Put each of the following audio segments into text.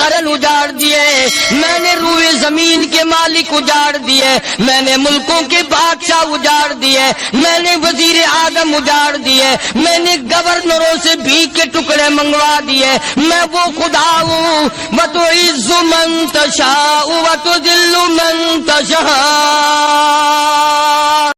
قرن اجاڑ دیے، میں نے روئے زمین کے مالک اجاڑ دیے، میں نے ملکوں کے بادشاہ اجاڑ دیے، میں نے وزیر اعظم اجاڑ دیے، میں نے گورنروں سے بھیک کے ٹکڑے منگوا دیے، میں وہ خدا ہوں وَتُعِزُّ مَن تَشَاءُ وَتُذِلُّ مَن تَشَاءُ۔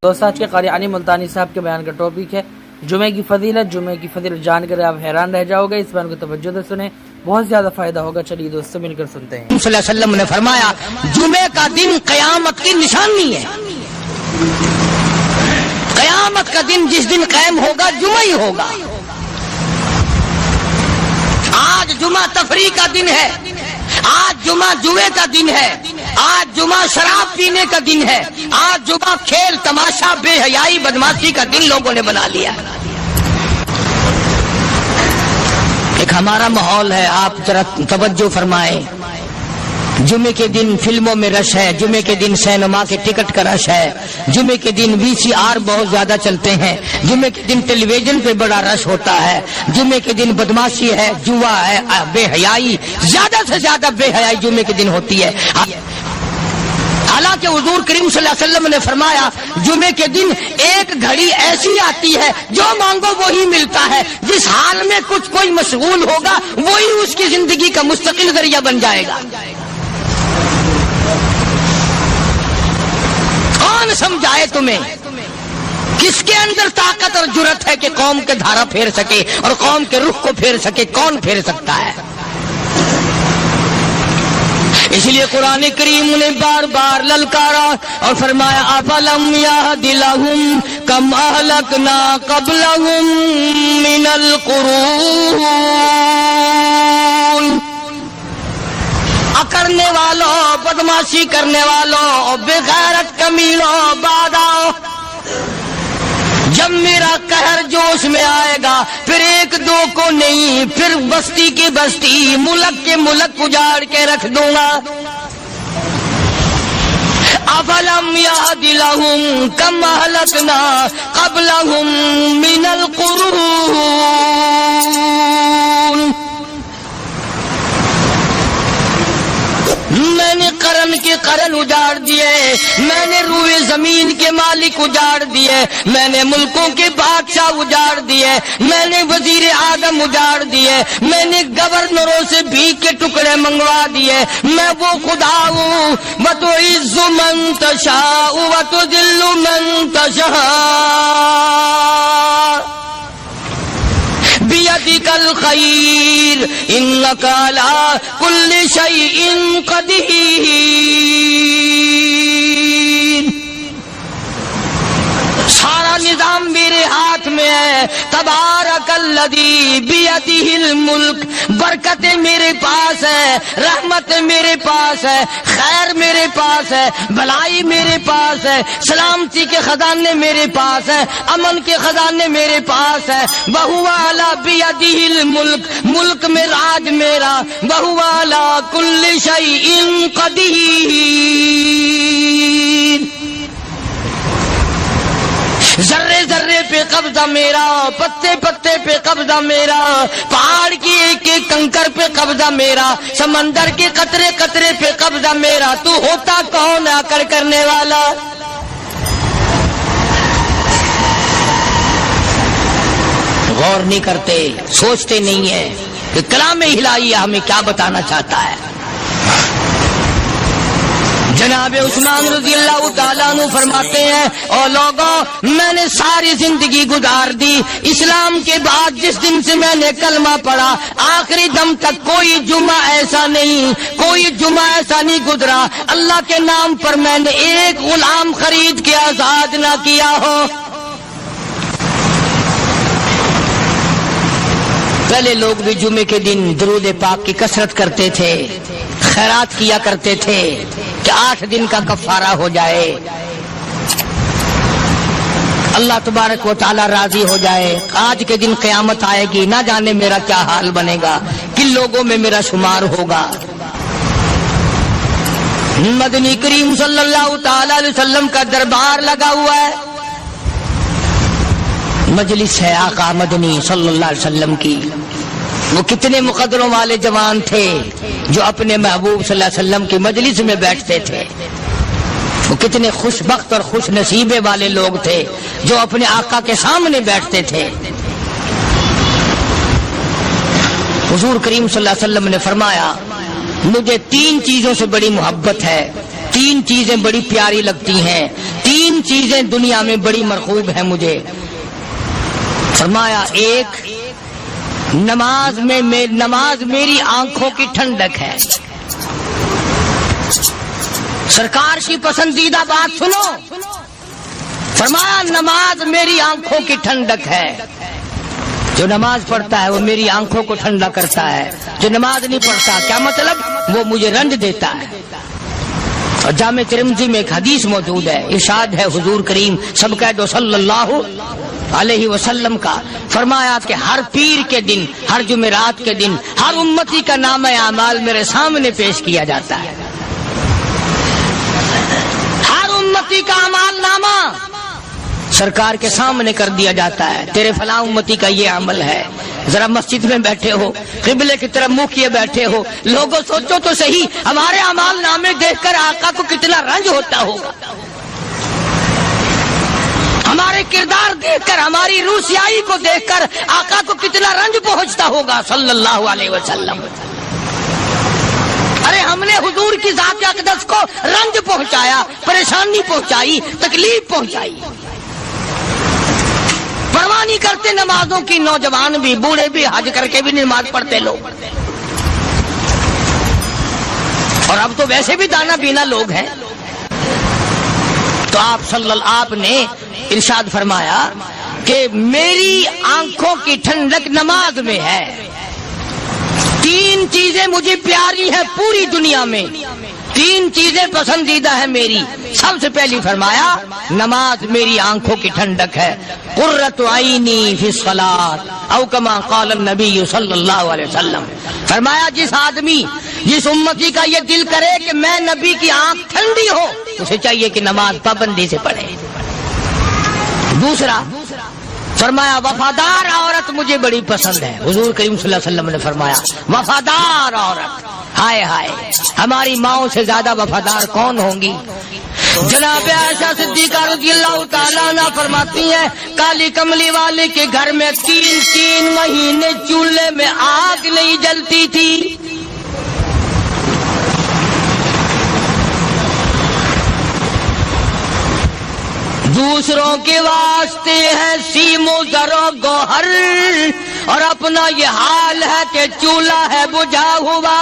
دوست آج کے قاری علی ملتانی صاحب کے بیان کا ٹاپک ہے جمعے کی فضیلت۔ جمعے کی فضیلت جان کر آپ حیران رہ جاؤ گے، اس بیان کو توجہ سے سنیں، بہت زیادہ فائدہ ہوگا۔ چلیے دوستو مل کر سنتے ہیں۔ صلی اللہ علیہ وسلم نے فرمایا جمعے کا دن قیامت کی نشانی ہے، قیامت کا دن جس دن قائم ہوگا جمعہ ہی ہوگا۔ آج جمعہ تفریح کا دن ہے، آج جمعہ جوئے کا دن ہے، آج جمعہ شراب پینے کا دن ہے، آج جمعہ کھیل تماشا بے حیائی بدماشی کا دن لوگوں نے بنا لیا۔ ایک ہمارا ماحول ہے، آپ ذرا توجہ فرمائیں۔ جمعے کے دن فلموں میں رش ہے، جمعے کے دن سینما کے ٹکٹ کا رش ہے، جمعے کے دن VCR بہت زیادہ چلتے ہیں، جمعے کے دن ٹیلی ویژن پہ بڑا رش ہوتا ہے، جمعے کے دن بدماشی ہے، جوا ہے، بے حیائی، زیادہ سے زیادہ بے حیائی جمعے کے دن ہوتی ہے۔ حالانکہ حضور کریم صلی اللہ علیہ وسلم نے فرمایا جمعے کے دن ایک گھڑی ایسی آتی ہے جو مانگو وہی ملتا ہے، جس حال میں کچھ کوئی مشغول ہوگا وہی اس کی زندگی کا مستقل ذریعہ بن جائے گا۔ کون سمجھائے تمہیں؟ کس کے اندر طاقت اور جرت ہے کہ قوم کے دھارا پھیر سکے اور قوم کے رخ کو پھیر سکے؟ کون پھیر سکتا ہے؟ اس لیے قرآن کریم نے بار بار للکارا اور فرمایا افلم یہد لہم کم اہلکنا قبلہم من القرون۔ اکڑنے والوں، بدماشی کرنے والوں، بے غیرت کمینوں، بعد آؤ، جب میرا قہر جوش میں آئے گا پھر ایک دو کو نہیں، پھر بستی کی بستی، ملک کے ملک اجاڑ کے رکھ دوں گا۔ افلم یہد لہم کم اہلکنا قبلہم من القرون۔ میں نے قرن کے قرن اجاڑ دیے، میں نے روئے زمین کے مالک اجاڑ دیے، میں نے ملکوں کے بادشاہ اجاڑ دیے، میں نے وزیر اعظم اجاڑ دیے، میں نے گورنروں سے بھیک کے ٹکڑے منگوا دیے، میں وہ خدا ہوں وَتُعِزُّ مَن تَشَاءُ وَتُذِلُّ مَن تَشَاءُ بِيَدِكَ الْخَيْرُ إِنَّكَ عَلَى كُلِّ شَيْءٍ قَدِيرٌ۔ سارا نظام میرے ہاتھ میں ہے، تبارک الذی بیدہ الملک، برکتیں میرے پاس ہے، رحمت میرے پاس ہے، خیر میرے پاس ہے، بھلائی میرے پاس ہے، سلامتی کے خزانے میرے پاس ہے، امن کے خزانے میرے پاس ہے۔ وَهُوَ عَلَى بِيَدِهِ الْمُلْكُ، ملک میں راج میرا، وَهُوَ عَلَى كُلِّ شَيْءٍ قَدِيرٌ۔ ذرے ذرے پہ قبضہ میرا، پتے پتے پہ قبضہ میرا، پہاڑ کی ایک ایک کنکر پہ قبضہ میرا، سمندر کے قطرے قطرے پہ قبضہ میرا۔ تو ہوتا کون ہے اکڑ کرنے والا؟ غور نہیں کرتے، سوچتے نہیں ہیں کہ کلام الہی ہمیں کیا بتانا چاہتا ہے۔ جناب عثمان رضی اللہ تعالیٰ عنہ فرماتے ہیں اور لوگوں میں نے ساری زندگی گزار دی، اسلام کے بعد جس دن سے میں نے کلمہ پڑھا آخری دم تک کوئی جمعہ ایسا نہیں، کوئی جمعہ ایسا نہیں گزرا اللہ کے نام پر میں نے ایک غلام خرید کے آزاد نہ کیا ہو۔ پہلے لوگ بھی جمعے کے دن درود پاک کی کثرت کرتے تھے، خیرات کیا کرتے تھے کہ 8 دن کا کفارہ ہو جائے، اللہ تبارک و تعالی راضی ہو جائے۔ آج کے دن قیامت آئے گی، نہ جانے میرا کیا حال بنے گا، کن لوگوں میں میرا شمار ہوگا۔ مدنی کریم صلی اللہ تعالی علیہ وسلم کا دربار لگا ہوا ہے، مجلس ہے آقا مدنی صلی اللہ علیہ وسلم کی، وہ کتنے مقدروں والے جوان تھے جو اپنے محبوب صلی اللہ علیہ وسلم کی مجلس میں بیٹھتے تھے. وہ کتنے خوش بخت اور خوش نصیبے والے لوگ تھے جو اپنے آقا کے سامنے بیٹھتے تھے. حضور کریم صلی اللہ علیہ وسلم نے فرمایا مجھے 3 چیزوں سے بڑی محبت ہے, 3 چیزیں بڑی پیاری لگتی ہیں, 3 چیزیں دنیا میں بڑی مرغوب ہیں مجھے. فرمایا ایک نماز میری آنکھوں کی ٹھنڈک ہے. سرکار کی پسندیدہ بات سنو, فرمایا نماز میری آنکھوں کی ٹھنڈک ہے. جو نماز پڑھتا ہے وہ میری آنکھوں کو ٹھنڈا کرتا ہے, جو نماز نہیں پڑھتا کیا مطلب وہ مجھے رنج دیتا ہے. اور جامع ترمذی میں ایک حدیث موجود ہے, ارشاد ہے حضور کریم سب کہہ دو صلی اللہ علیہ وسلم کا, فرمایا کہ ہر پیر کے دن, ہر جمعرات کے دن ہر امتی کا نامہ اعمال میرے سامنے پیش کیا جاتا ہے. ہر امتی کا اعمال نامہ سرکار کے سامنے کر دیا جاتا ہے. تیرے فلاں امتی کا یہ عمل ہے. ذرا مسجد میں بیٹھے ہو, قبلے کی طرف منہ کیے بیٹھے ہو, لوگوں سوچو تو صحیح ہمارے اعمال نامے دیکھ کر آقا کو کتنا رنج ہوتا ہوگا. ہمارے کردار دیکھ کر, ہماری روح سیاہی کو دیکھ کر آقا کو کتنا رنج پہنچتا ہوگا صلی اللہ علیہ وسلم. ارے ہم نے حضور کی ذات اقدس کو رنج پہنچایا, پریشانی پہنچائی, تکلیف پہنچائی. پرواہ نہیں کرتے نمازوں کی, نوجوان بھی بوڑھے بھی حج کر کے بھی نماز پڑھتے لوگ. اور اب تو ویسے بھی دانا بینا لوگ ہیں. تو آپ نے ارشاد فرمایا کہ میری آنکھوں کی ٹھنڈک نماز میں ہے. 3 چیزیں مجھے پیاری ہیں پوری دنیا میں, 3 چیزیں پسندیدہ ہیں میری. سب سے پہلی فرمایا نماز میری آنکھوں کی ٹھنڈک ہے. قرۃ عینی فی الصلاۃ او کما قال النبی صلی اللہ علیہ وسلم. فرمایا جس آدمی, جس امتی کا یہ دل کرے کہ میں نبی کی آنکھ ٹھنڈی ہو, اسے چاہیے کہ نماز پابندی سے پڑھے. دوسرا فرمایا وفادار عورت مجھے بڑی پسند ہے. حضور کریم صلی اللہ علیہ وسلم نے فرمایا وفادار عورت, ہائے ہائے ہماری ماؤں سے زیادہ وفادار کون ہوں گی. جناب عائشہ صدیقہ رضی اللہ تعالیٰ عنہ فرماتی ہیں کالی کملی والے کے گھر میں 3 مہینے چولہے میں آگ نہیں جلتی تھی. دوسروں کے واسطے ہے سیم و زر و گوہر, اور اپنا یہ حال ہے کہ چولہا ہے بجھا ہوا.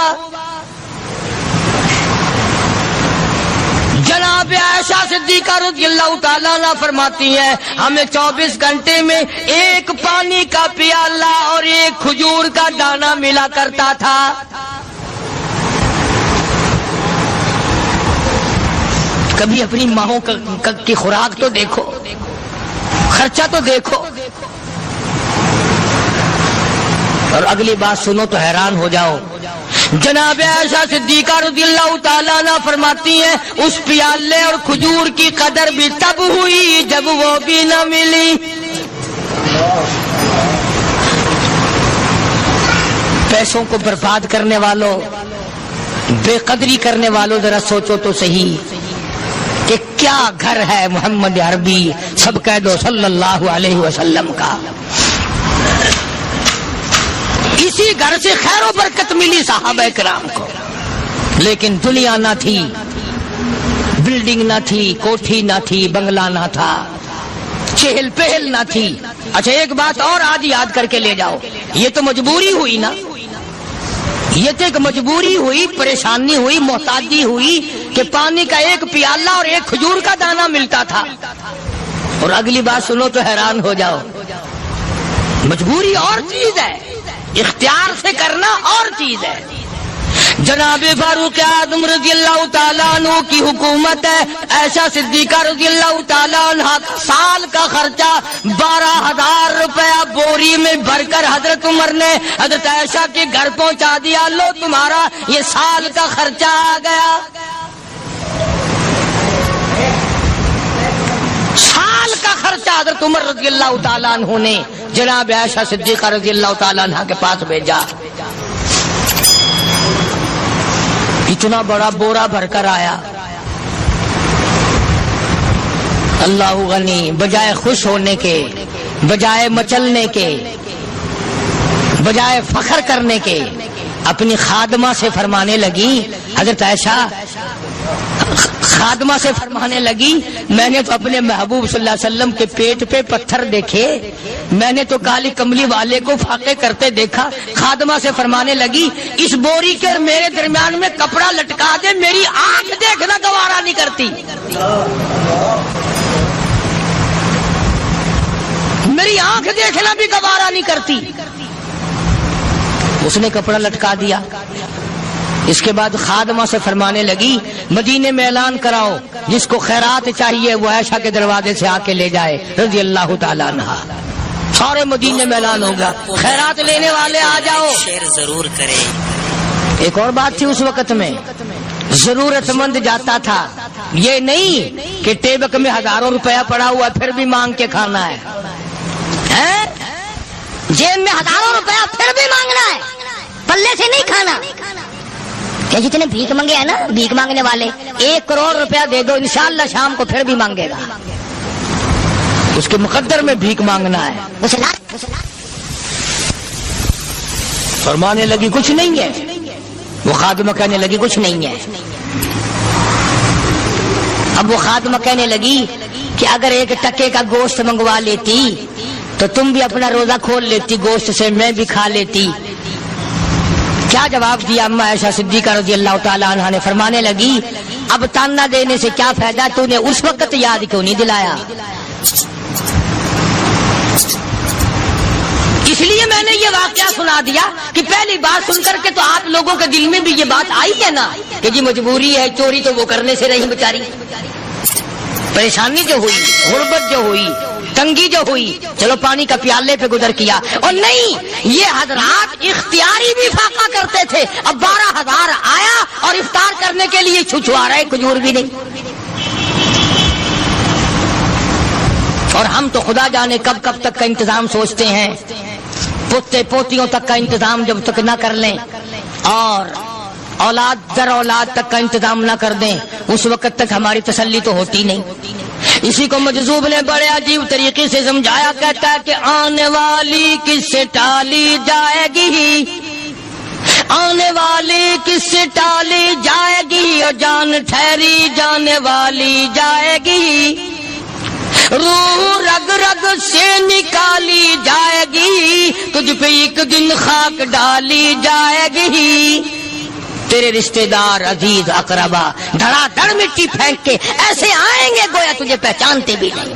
جناب عائشہ صدیقہ رضی اللہ تعالیٰ عنہ فرماتی ہیں ہمیں 24 گھنٹے میں 1 پانی کا پیالہ اور 1 کھجور کا دانہ ملا کرتا تھا. کبھی اپنی ماؤں کی خوراک تو دیکھو, خرچہ تو دیکھو. اور اگلی بات سنو تو حیران ہو جاؤ. جناب عائشہ صدیقہ رضی اللہ تعالیٰ عنہ فرماتی ہیں اس پیالے اور کھجور کی قدر بھی تب ہوئی جب وہ بھی نہ ملی. پیسوں کو برباد کرنے والوں, بے قدری کرنے والوں, ذرا سوچو تو صحیح کہ کیا گھر ہے محمد عربی سب کہہ دو صلی اللہ علیہ وسلم کا. اسی گھر سے خیر و برکت ملی صحابہ کرام کو, لیکن دنیا نہ تھی, بلڈنگ نہ تھی, کوٹھی نہ تھی, بنگلہ نہ تھا, چہل پہل نہ تھی. اچھا ایک بات اور آج یاد کر کے لے جاؤ, یہ تو مجبوری ہوئی نا, یہ تو ایک مجبوری ہوئی, پریشانی ہوئی, محتاجی ہوئی کہ پانی کا 1 پیالہ اور 1 کھجور کا دانہ ملتا تھا. اور اگلی بات سنو تو حیران ہو جاؤ. مجبوری اور چیز ہے, اختیار سے کرنا اور چیز ہے. جناب فاروق اعظم رضی اللہ تعالیٰ عنہ کی حکومت ہے. عائشہ صدیقہ رضی اللہ تعالیٰ عنہ سال کا خرچہ 12,000 روپیہ بوری میں بھر کر حضرت عمر نے حضرت عائشہ کے گھر پہنچا دیا. لو تمہارا یہ سال کا خرچہ آ گیا. سال سال کا خرچہ حضرت عمر رضی اللہ تعالیٰ عنہ نے جناب عائشہ صدیقہ رضی اللہ تعالیٰ عنہ کے پاس بھیجا. اتنا بڑا بورا بھر کر آیا. اللہ غنی، بجائے خوش ہونے کے، بجائے مچلنے کے، بجائے فخر کرنے کے، اپنی خادمہ سے فرمانے لگی، حضرت عائشہ خادمہ سے فرمانے لگی، میں نے تو اپنے محبوب صلی اللہ علیہ وسلم کے پیٹ پہ پتھر دیکھے، میں نے تو کالی کملی والے کو فاقے کرتے دیکھا. خادمہ سے فرمانے لگی، اس بوری کے اور میرے درمیان میں کپڑا لٹکا دے، میری آنکھ دیکھنا گوارا نہیں کرتی، میری آنکھ دیکھنا بھی گوارا نہیں کرتی. اس نے کپڑا لٹکا دیا. اس کے بعد خادمہ سے فرمانے لگی، مدینے میں اعلان کراؤ، جس کو خیرات چاہیے وہ عائشہ کے دروازے سے آ کے لے جائے رضی اللہ تعالیٰ عنہ. سارے مدینے میں اعلان ہوگا، خیرات لینے والے آ جاؤ. شیئر ضرور کریں. ایک اور بات تھی اس وقت میں، ضرورت مند جاتا تھا، یہ نہیں کہ ٹیبک میں ہزاروں روپیہ پڑا ہوا پھر بھی مانگ کے کھانا ہے، جیب میں ہزاروں روپیہ پھر بھی مانگنا ہے، پلے سے نہیں کھانا. کہ جتنے بھیک مانگے ہیں نا، بھیک مانگنے والے، 1 کروڑ روپیہ دے دو انشاءاللہ شام کو پھر بھی مانگے گا. اس کے مقدر میں بھیک مانگنا ہے. فرمانے لگی کچھ نہیں ہے. وہ خادمہ کہنے لگی کچھ نہیں ہے. اب وہ خادمہ کہنے لگی کہ اگر 1 ٹکے کا گوشت منگوا لیتی تو تم بھی اپنا روزہ کھول لیتی، گوشت سے میں بھی کھا لیتی. کیا جواب دیا اما عائشہ صدیقہ رضی اللہ تعالیٰ عنہ نے؟ فرمانے لگی، اب تانا دینے سے کیا فائدہ، تو نے اس وقت یاد کیوں نہیں دلایا؟ اس لیے میں نے یہ واقعہ سنا دیا کہ پہلی بات سن کر کے تو آپ لوگوں کے دل میں بھی یہ بات آئی ہے نا کہ جی مجبوری ہے، چوری تو وہ کرنے سے رہی بیچاری، پریشانی جو ہوئی، غربت جو ہوئی، تنگی جو ہوئی، چلو پانی کا پیالے پہ گزر کیا. اور نہیں، یہ حضرات اختیاری بھی فاقہ کرتے تھے. اب 12,000 آیا اور افطار کرنے کے لیے چھچوا رہے، کھجور بھی نہیں. اور ہم تو خدا جانے کب کب تک کا انتظام سوچتے ہیں، پوتے پوتیوں تک کا انتظام جب تک نہ کر لیں اور اولاد در اولاد تک کا انتظام نہ کر دیں، اس وقت تک ہماری تسلی تو ہوتی نہیں. اسی کو مجذوب نے بڑے عجیب طریقے سے سمجھایا، کہتا ہے کہ آنے والی کس سے ٹالی جائے گی، آنے والی کس سے ٹالی جائے گی، اور جان ٹھہری جانے والی جائے گی، روح رگ رگ سے نکالی جائے گی، تجھ پہ ایک دن خاک ڈالی جائے گی. تیرے رشتہ دار عزیز اقربا دھڑا دھڑ مٹی پھینک کے ایسے آئیں گے گویا تجھے پہچانتے بھی نہیں.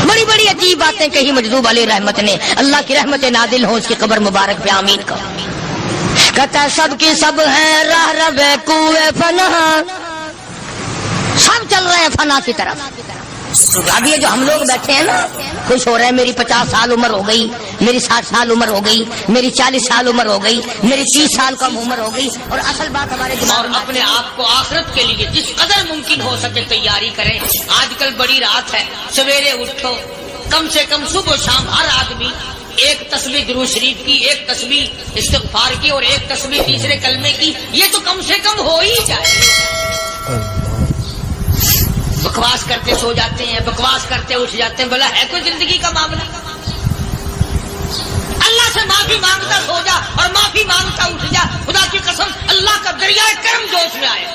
بڑی بڑی عجیب باتیں کہی مجذوب علیہ رحمت نے. اللہ کی رحمت نازل ہو اس کی قبر مبارک پہ آمین کرو. کہتا سب کی سب ہیں راہ ربے کوئے فنا، سب چل رہے ہیں فنا کی طرف. اب یہ جو ہم لوگ بیٹھے ہیں نا خوش ہو رہے ہیں، میری 50 سال عمر ہو گئی، میری 60 سال عمر ہو گئی، میری 40 سال عمر ہو گئی، میری 30 سال کم عمر ہو گئی. اور اصل بات ہمارے دماغ میں اپنے آپ کو آخرت کے لیے جس قدر ممکن ہو سکے تیاری کریں. آج کل بڑی رات ہے، سویرے اٹھو، کم سے کم صبح و شام ہر آدمی 1 تسبیح درود شریف کی، 1 تسبیح استغفار کی اور 1 تسبیح تیسرے کلمے کی. یہ تو کم سے کم ہو ہی جائے. بکواس کرتے سو جاتے ہیں، بکواس کرتے اٹھ جاتے ہیں. بلا ہے کوئی زندگی کا معاملہ؟ اللہ سے معافی مانگتا سو جا اور معافی مانگتا اٹھ جا. خدا کی قسم اللہ کا دریائے کرم جوش میں آئے.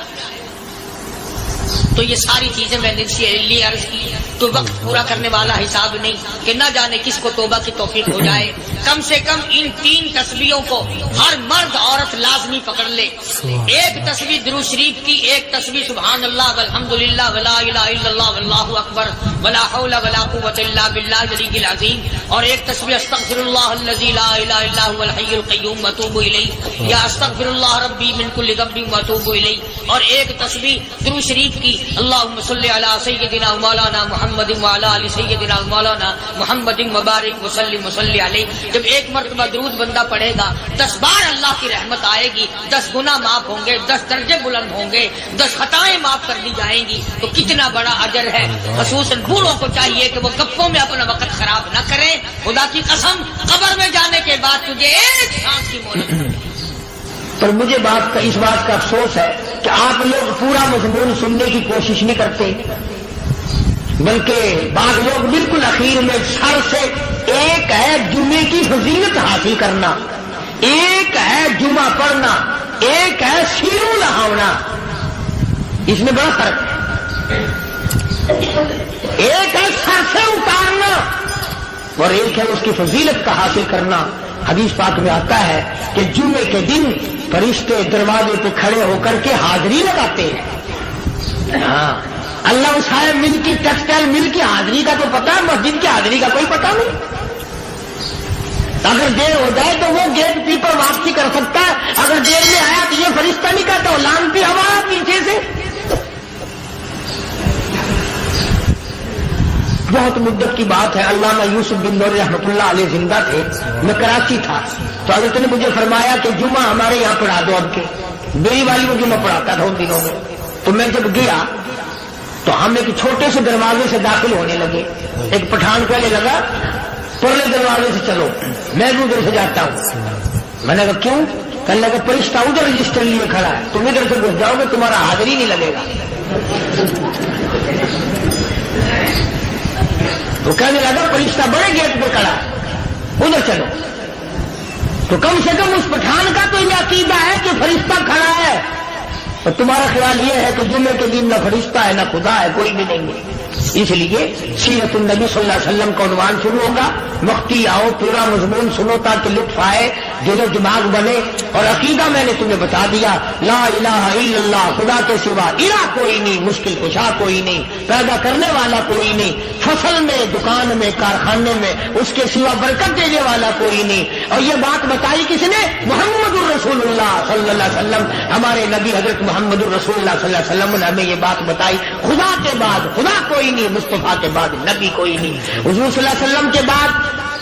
تو یہ ساری چیزیں میں نے لیے عرض کی تو وقت پورا کرنے والا حساب نہیں کہ نہ جانے کس کو توبہ کی توفیق ہو جائے. کم سے کم ان 3 تسبیحوں کو ہر مرد عورت لازمی پکڑ لے. 1 تسبیح درود شریف کی، 1 تسبیح سبحان اللہ والحمدللہ ولا الہ الا اللہ واللہ اکبر ولا حول ولا قوۃ الا باللہ العلی العظیم، اور 1 تسبیح استغفر اللہ الذی لا الہ الا هو الحی القیوم واتوب الیہ یا استغفر اللہ ربی من کل ذنب واتوب الیہ، اور 1 تسبیح درود شریف کی اللہم صلی علی سیدنا مولانا محمد وعلی آل سیدنا مولانا محمد مبارک وسلم وصلی علیہ. جب ایک مرتبہ درود بندہ پڑھے گا 10 بار اللہ کی رحمت آئے گی، 10 گناہ معاف ہوں گے، 10 درجے بلند ہوں گے، 10 خطائیں معاف کر دی جائیں گی، تو کتنا بڑا اجر ہے۔ خصوصاً بوڑھوں کو چاہیے کہ وہ گپوں میں اپنا وقت خراب نہ کریں۔ خدا کی قسم قبر میں جانے کے بعد تجھے ایک سانس کی مہلت۔ پر مجھے اس بات کا افسوس ہے کہ آپ لوگ پورا مضمون سننے کی کوشش نہیں کرتے، بلکہ بعض لوگ بالکل اخیر میں سر سے، ایک ہے جمعے کی فضیلت حاصل کرنا، ایک ہے جمعہ پڑھنا، ایک ہے سیروں لہاونا، اس میں بڑا فرق ہے۔ ایک ہے سر سے اتارنا اور ایک ہے اس کی فضیلت کا حاصل کرنا۔ حدیث پاک میں آتا ہے کہ جمعے کے دن فرشتے دروازے پہ کھڑے ہو کر کے حاضری لگاتے ہیں۔ ہاں، اللہ صاحب مل کی ٹیکسٹائل مل کی حاضری کا تو پتا ہے، مسجد کی حاضری کا کوئی پتا نہیں۔ اگر دیر ہو جائے تو وہ گیٹ کیپر واپسی کر سکتا ہے، اگر دیر میں آیا تو یہ فرشتہ نہیں کہتا، لانتی ہوا پیچھے سے۔ بہت مدت کی بات ہے، علامہ یوسف بن نور رحمۃ اللہ علیہ زندہ تھے، میں کراچی تھا، تو حضرت نے مجھے فرمایا کہ جمعہ ہمارے یہاں پڑھا دو اب کے۔ میری والی وہ جمعہ پڑھاتا تھا ان دنوں میں، تو میں جب گیا تو ہم ایک چھوٹے سے دروازے سے داخل ہونے لگے۔ ایک پٹھان کہنے لگا پرلے دروازے سے چلو، میں بھی ادھر سے جاتا ہوں۔ میں نے کہا کیوں؟ کہنے لگا فرشتہ ادھر رجسٹر لیے کھڑا ہے، تم ادھر سے گھس جاؤ گے تمہارا حاضری نہیں لگے گا۔ تو کہنے لگا فرشتہ بڑے گیٹ پہ کھڑا ہے، ادھر چلو۔ تو کم سے کم اس پٹھان کا تو یہ عقیدہ ہے کہ فرشتہ کھڑا ہے، اور تمہارا خیال یہ ہے کہ جمعے کے دن نہ فرشتہ ہے نہ خدا ہے، کوئی بھی نہیں ہے۔ اس لیے سیرت النبی صلی اللہ علیہ وسلم کا عنوان شروع ہوگا، وقتی آؤ پورا مضمون سنو تاکہ لطف آئے، دل و دماغ بنے۔ اور عقیدہ میں نے تمہیں بتا دیا، لا الہ الا اللہ، خدا کے سوا الہ کوئی نہیں، مشکل کشا کوئی نہیں، پیدا کرنے والا کوئی نہیں، فصل میں، دکان میں، کارخانے میں اس کے سوا برکت دینے والا کوئی نہیں۔ اور یہ بات بتائی کس نے؟ محمد الرسول اللہ صلی اللہ علیہ وسلم، ہمارے نبی حضرت محمد الرسول اللہ صلی اللہ علیہ وسلم نے ہمیں یہ بات بتائی، خدا کے بعد خدا کوئی نہیں، مصطفیٰ کے بعد نبی کوئی نہیں، حضور صلی اللہ علیہ وسلم کے بعد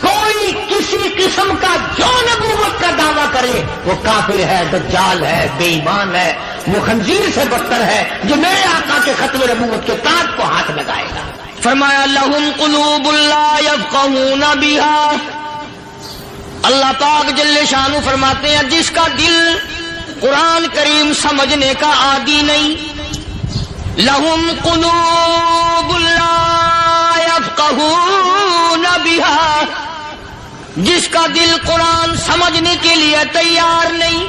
کوئی کسی قسم کا جو نبوت کا دعویٰ کرے وہ کافر ہے، دجال ہے، بے ایمان ہے، وہ خنزیر سے بدتر ہے جو میرے آقا کے ختم نبوت کے تاج کو ہاتھ لگائے گا۔ فرمایا لہم قلوب لا یفقہون بہا، اللہ پاک جل شانہ فرماتے ہیں جس کا دل قرآن کریم سمجھنے کا عادی نہیں، لہم قلوب لا یفقہون بہا، جس کا دل قرآن سمجھنے کے لیے تیار نہیں،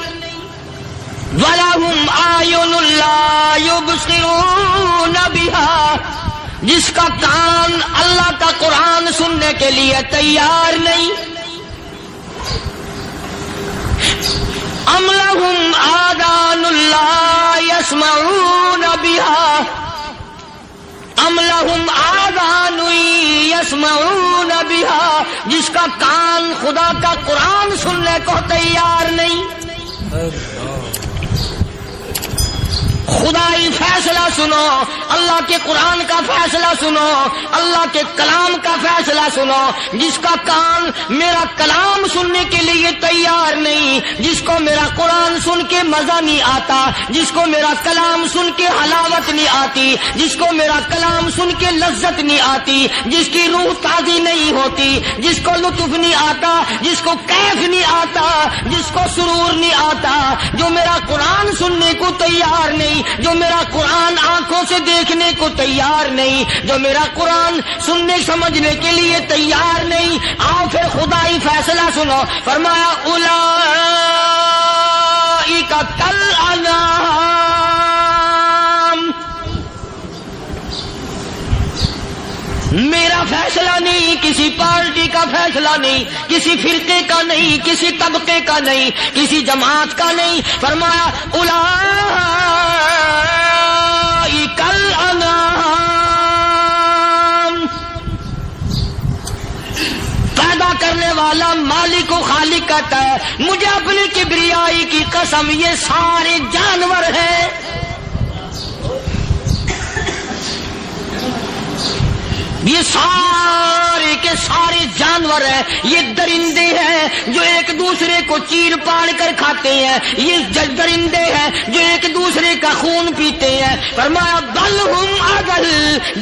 وَلَهُمْ أَعْيُنٌ لَا يُبْصِرُونَ بِهَا، جس کا کان اللہ کا قرآن سننے کے لیے تیار نہیں، أَمْ لَهُمْ آذَانٌ لَا يَسْمَعُونَ بِهَا، أَمْ لَهُمْ آذَانٌ يَسْمَعُونَ بِهَا، جس کا کان خدا کا قرآن سننے کو تیار نہیں۔ خدائی فیصلہ سنو، اللہ کے قرآن کا فیصلہ سنو، اللہ کے کلام کا فیصلہ سنو۔ جس کا کان میرا کلام سننے کے لیے تیار نہیں، جس کو میرا قرآن سن کے مزہ نہیں آتا، جس کو میرا کلام سن کے حلاوت نہیں آتی، جس کو میرا کلام سن کے لذت نہیں آتی، جس کی روح تازی نہیں ہوتی، جس کو لطف نہیں آتا، جس کو کیف نہیں آتا، جس کو سرور نہیں آتا، جو میرا قرآن سننے کو تیار نہیں، جو میرا قرآن آنکھوں سے دیکھنے کو تیار نہیں، جو میرا قرآن سننے سمجھنے کے لیے تیار نہیں، آؤ پھر خدائی فیصلہ سنو۔ فرمایا اولئک کالانعام، میرا فیصلہ نہیں، کسی پارٹی کا فیصلہ نہیں، کسی فرقے کا نہیں، کسی طبقے کا نہیں، کسی جماعت کا نہیں۔ فرمایا اولئک الانعام، پیدا کرنے والا مالک و خالق کہتا ہے مجھے اپنی کبریائی کی قسم یہ سارے جانور ہیں، یہ سارے کے کے سارے جانور ہیں، یہ درندے ہیں جو ایک دوسرے کو چیر پاڑ کر کھاتے ہیں، یہ درندے ہیں جو ایک دوسرے کا خون پیتے ہیں۔ فرمایا بل ہم اضل،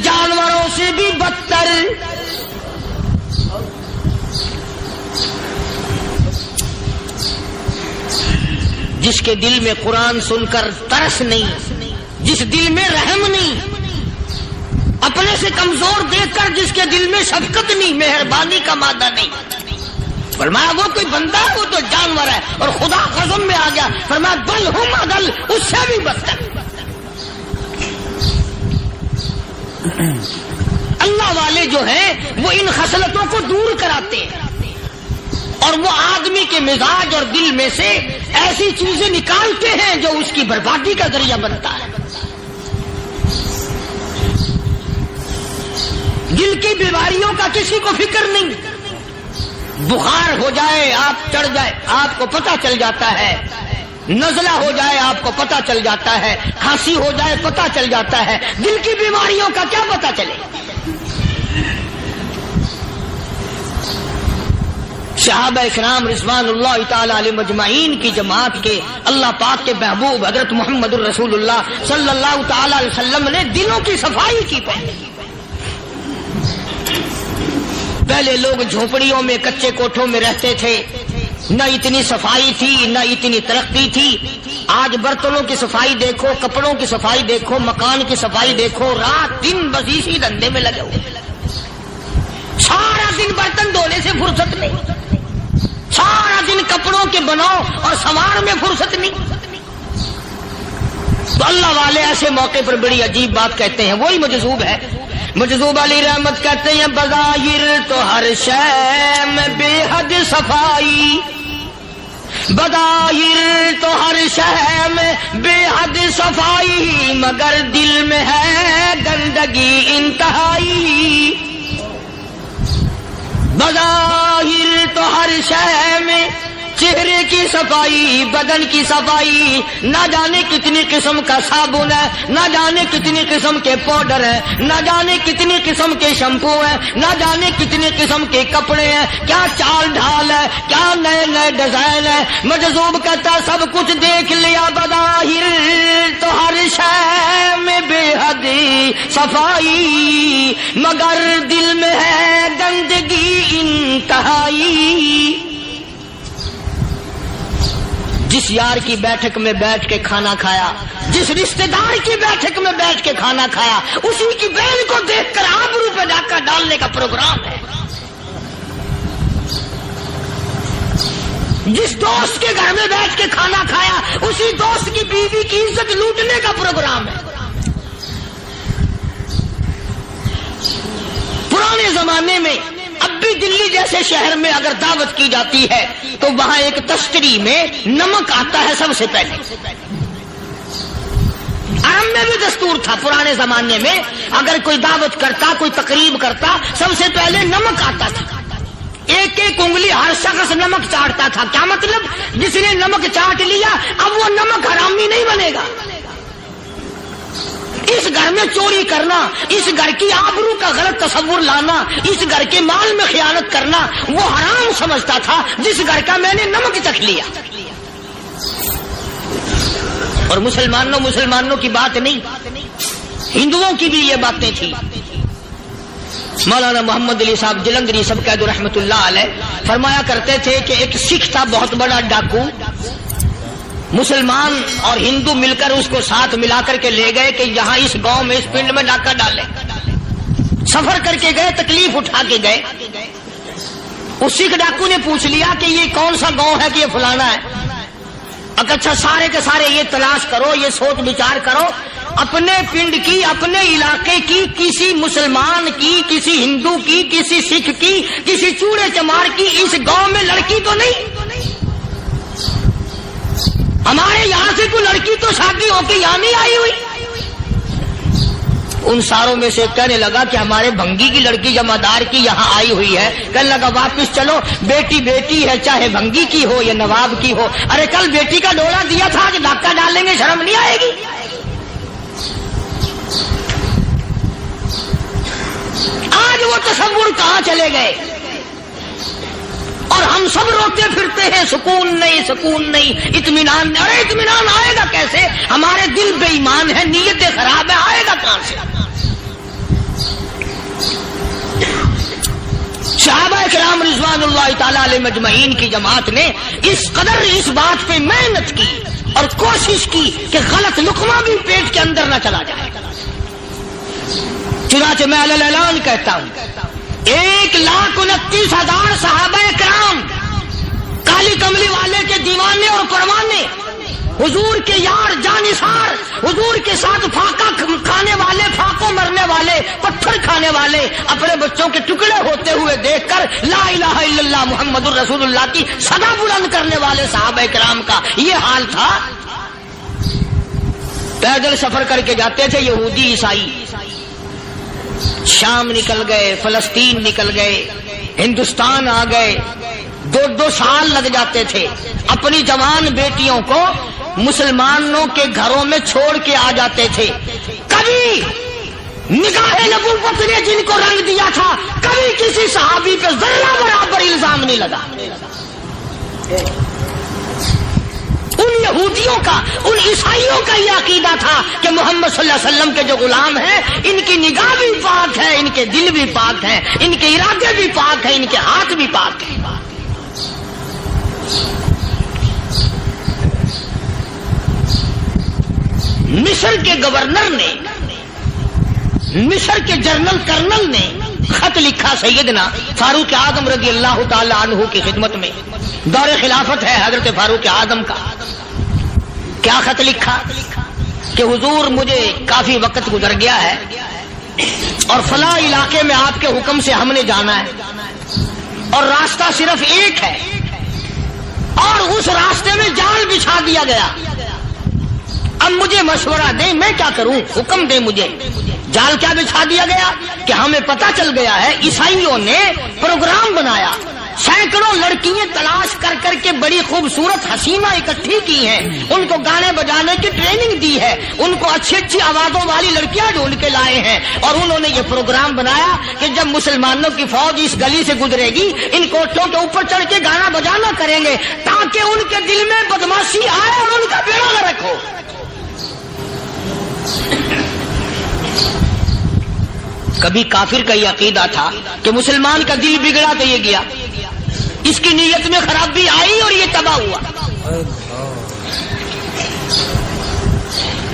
جانوروں سے بھی بدتر۔ جس کے دل میں قرآن سن کر ترس نہیں، جس دل میں رحم نہیں، اپنے سے کمزور دیکھ کر جس کے دل میں شفقت نہیں، مہربانی کا مادہ نہیں، فرمایا وہ کوئی بندہ ہے، وہ تو جانور ہے۔ اور خدا قسم میں آ گیا، فرمایا بل ہم اضل، اس سے بھی بدتر۔ اللہ والے جو ہیں وہ ان خصلتوں کو دور کراتے ہیں، اور وہ آدمی کے مزاج اور دل میں سے ایسی چیزیں نکالتے ہیں جو اس کی بربادی کا ذریعہ بنتا ہے۔ دل کی بیماریوں کا کسی کو فکر نہیں، بخار ہو جائے آپ چڑھ جائے آپ کو پتہ چل جاتا ہے، نزلہ ہو جائے آپ کو پتہ چل جاتا ہے، کھانسی ہو جائے پتہ چل جاتا ہے، دل کی بیماریوں کا کیا پتہ چلے؟ صحابہ اکرام رضوان اللہ تعالی علیہ مجمعین کی جماعت کے اللہ پاک کے محبوب حضرت محمد الرسول اللہ صلی اللہ تعالی علیہ وسلم نے دلوں کی صفائی کی پہلے لوگ جھونپڑیوں میں کچے کوٹھوں میں رہتے تھے، نہ اتنی صفائی تھی نہ اتنی ترقی تھی۔ آج برتنوں کی صفائی دیکھو، کپڑوں کی صفائی دیکھو، مکان کی صفائی دیکھو، رات دن بس اسی دھندے میں لگے ہوئے، سارا دن برتن دھونے سے فرصت نہیں، سارا دن کپڑوں کے بناؤ اور سنوار میں فرصت نہیں۔ تو اللہ والے ایسے موقع پر بڑی عجیب بات کہتے ہیں، وہی مجذوب ہے، مجذوب علی رحمت کہتے ہیں بظاہر تو ہر شے میں بے حد صفائی، بظاہر تو ہر شے میں بے حد صفائی، مگر دل میں ہے گندگی انتہائی۔ بظاہر تو ہر شے میں چہرے کی صفائی، بدن کی صفائی، نہ جانے کتنی قسم کا صابن ہے، نہ جانے کتنی قسم کے پاؤڈر ہیں، نہ جانے کتنی قسم کے شیمپو ہیں، نہ جانے کتنی قسم کے کپڑے ہیں، کیا چال ڈھال ہے، کیا نئے نئے ڈیزائن ہے۔ مجذوب کہتا سب کچھ دیکھ لیا، بظاہر تو ہر شے میں بے حد صفائی، مگر دل میں ہے گندگی انتہائی۔ جس یار کی بیٹھک میں بیٹھ کے کھانا کھایا، جس رشتہ دار کی بیٹھک میں بیٹھ کے کھانا کھایا، اسی کی بہن کو دیکھ کر آبرو پہ ڈاکہ ڈالنے کا پروگرام ہے۔ جس دوست کے گھر میں بیٹھ کے کھانا کھایا، اسی دوست کی بیوی کی عزت لوٹنے کا پروگرام ہے۔ پرانے زمانے میں اب بھی دلی جیسے شہر میں اگر دعوت کی جاتی ہے تو وہاں ایک تشتری میں نمک آتا ہے سب سے پہلے۔ عرب میں بھی دستور تھا پرانے زمانے میں، اگر کوئی دعوت کرتا، کوئی تقریب کرتا، سب سے پہلے نمک آتا تھا۔ ایک ایک انگلی ہر شخص نمک چاٹتا تھا۔ کیا مطلب؟ جس نے نمک چاٹ لیا اب وہ نمک حرامی نہیں بنے گا۔ اس گھر میں چوری کرنا، اس گھر کی آبرو کا غلط تصور لانا، اس گھر کے مال میں خیانت کرنا وہ حرام سمجھتا تھا جس گھر کا میں نے نمک چکھ لیا۔ اور مسلمانوں کی بات نہیں، ہندوؤں کی بھی یہ باتیں تھی۔ مولانا محمد علی صاحب جلندری سب قید رحمت اللہ علیہ فرمایا کرتے تھے کہ ایک سکھ تھا بہت بڑا ڈاکو، مسلمان اور ہندو مل کر اس کو ساتھ ملا کر کے لے گئے کہ یہاں اس گاؤں میں اس پنڈ میں ڈاکہ ڈالے۔ سفر کر کے گئے، تکلیف اٹھا کے گئے۔ اس سکھ ڈاکو نے پوچھ لیا کہ یہ کون سا گاؤں ہے کہ یہ فلانا ہے۔ اچھا سارے کے سارے یہ تلاش کرو، یہ سوچ بچار کرو، اپنے پنڈ کی، اپنے علاقے کی، کسی مسلمان کی، کسی ہندو کی، کسی سکھ کی، کسی چوڑے چمار کی اس گاؤں میں لڑکی تو نہیں؟ ہمارے یہاں سے کوئی لڑکی تو شادی ہو کے یہاں نہیں آئی ہوئی؟ ان ساروں میں سے کہنے لگا کہ ہمارے بھنگی کی لڑکی جمعدار کی یہاں آئی ہوئی ہے۔ کہنے لگا واپس چلو، بیٹی بیٹی ہے، چاہے بھنگی کی ہو یا نواب کی ہو۔ ارے کل بیٹی کا ڈولا دیا تھا کہ ڈاکہ ڈالیں گے، شرم نہیں آئے گی؟ آج وہ تصور کہاں چلے گئے؟ اور ہم سب روتے پھرتے ہیں سکون نہیں، سکون نہیں، اطمینان نہیں۔ ارے اطمینان آئے گا کیسے؟ ہمارے دل بے ایمان ہے، نیتیں خراب ہے، آئے گا کہاں سے؟ صحابہ کرام رضوان اللہ تعالی علیہ مجمعین کی جماعت نے اس قدر اس بات پہ محنت کی اور کوشش کی کہ غلط لقمہ بھی پیٹ کے اندر نہ چلا جائے۔ چنانچہ میں اعلان کہتا ہوں 1,29,000 صحابہ کرام کالی کملی والے کے دیوانے اور پروانے، حضور کے یار جانثار، حضور کے ساتھ فاقہ کھانے والے، فاقوں مرنے والے، پتھر کھانے والے، اپنے بچوں کے ٹکڑے ہوتے ہوئے دیکھ کر لا الہ الا اللہ محمد الرسول اللہ کی صدا بلند کرنے والے صحابہ کرام کا یہ حال تھا۔ پیدل سفر کر کے جاتے تھے یہودی عیسائی، شام نکل گئے، فلسطین نکل گئے، ہندوستان آ گئے، 2 سال لگ جاتے تھے، اپنی جوان بیٹیوں کو مسلمانوں کے گھروں میں چھوڑ کے آ جاتے تھے۔ کبھی نگاہ نبوت نے جن کو رنگ دیا تھا، کبھی کسی صحابی پہ ذرہ برابر الزام نہیں لگا۔ ان یہودیوں کا، ان عیسائیوں کا یہ عقیدہ تھا کہ محمد صلی اللہ علیہ وسلم کے جو غلام ہیں ان کی نگاہ بھی پاک ہے، ان کے دل بھی پاک ہیں، ان کے ارادے بھی پاک ہیں، ان کے ہاتھ بھی پاک ہیں۔ مصر کے گورنر نے، مصر کے جنرل کرنل نے خط لکھا سیدنا فاروق اعظم رضی اللہ تعالی عنہ کی خدمت میں، دور خلافت ہے حضرت فاروق اعظم کا۔ کیا خط لکھا کہ حضور مجھے کافی وقت گزر گیا ہے اور فلاں علاقے میں آپ کے حکم سے ہم نے جانا ہے اور راستہ صرف ایک ہے اور اس راستے میں جال بچھا دیا گیا۔ اب مجھے مشورہ دیں میں کیا کروں، حکم دیں مجھے۔ جال کیا بچھا دیا گیا کہ ہمیں پتہ چل گیا ہے عیسائیوں نے پروگرام بنایا، سینکڑوں لڑکیاں تلاش کر کر کے بڑی خوبصورت حسینہ اکٹھی کی ہیں، ان کو گانے بجانے کی ٹریننگ دی ہے، ان کو اچھی اچھی آوازوں والی لڑکیاں ڈھونڈ کے لائے ہیں، اور انہوں نے یہ پروگرام بنایا کہ جب مسلمانوں کی فوج اس گلی سے گزرے گی ان کوٹھوں کے اوپر چڑھ کے گانا بجانا کریں گے تاکہ ان کے دل میں بدماشی آئے اور ان کا بیڑا غرق ہو۔ کبھی کافر کا یہ عقیدہ تھا کہ مسلمان کا دل بگڑا تو یہ گیا، اس کی نیت میں خرابی آئی اور یہ تباہ ہوا۔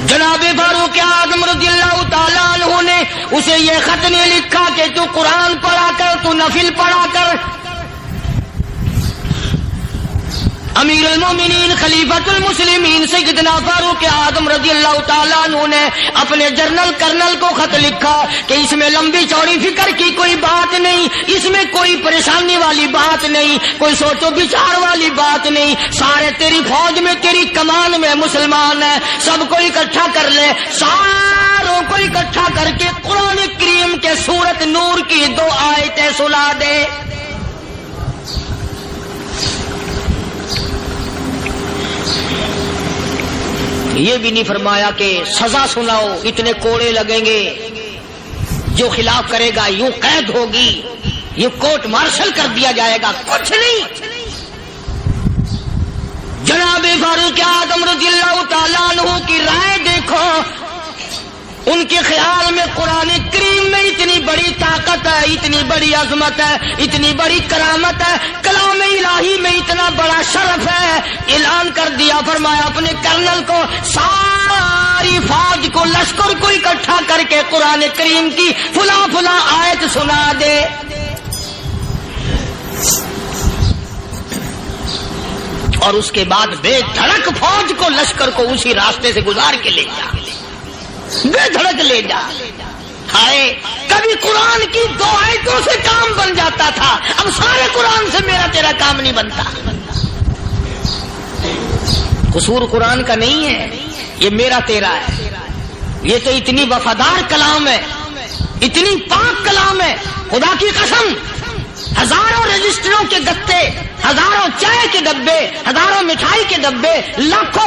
جناب فاروق اعظم رضی اللہ تعالیٰ عنہ نے اسے یہ خط نہیں لکھا کہ تو قرآن پڑھا کر، تو نفل پڑھا کر۔ امیر المومنین خلیفۃ المسلمین سیدنا فاروق اعظم رضی اللہ تعالیٰ عنہ نے اپنے جنرل کرنل کو خط لکھا کہ اس میں لمبی چوڑی فکر کی کوئی بات نہیں، اس میں کوئی پریشانی والی بات نہیں، کوئی سوچ و بچار والی بات نہیں، سارے تیری فوج میں، تیری کمان میں مسلمان ہیں، سب کو اکٹھا کر لے، ساروں کو اکٹھا کر کے قرآن کریم کے سورت نور کی 2 آیتیں سنا دے۔ یہ بھی نہیں فرمایا کہ سزا سناؤ، اتنے کوڑے لگیں گے، جو خلاف کرے گا یوں قید ہوگی، یہ کورٹ مارشل کر دیا جائے گا، کچھ نہیں۔ جناب فاروق اعظم رضی اللہ تعالیٰ عنہ کی رائے دیکھو، ان کے خیال میں قرآن کریم میں اتنی بڑی طاقت ہے، اتنی بڑی عظمت ہے، اتنی بڑی کرامت ہے، کلام الہی میں اتنا بڑا شرف ہے۔ اعلان کر دیا، فرمایا اپنے کرنل کو ساری فوج کو، لشکر کو اکٹھا کر کے قرآن کریم کی فلاں فلاں آیت سنا دے۔ اور اس کے بعد بے دھڑک فوج کو، لشکر کو اسی راستے سے گزار کے لے جا، بے دھڑک لے جا۔ ہائے کبھی قرآن کی 2 آیتوں سے کام بن جاتا تھا، اب سارے قرآن سے میرا تیرا کام نہیں بنتا۔ قصور قرآن کا نہیں ہے، یہ میرا تیرا ہے، یہ تو اتنی وفادار کلام ہے، اتنی پاک کلام ہے، خدا کی قسم ہزاروں رجسٹروں کے گتے، ہزاروں چائے کے ڈبے، ہزاروں مٹھائی کے ڈبے، لاکھوں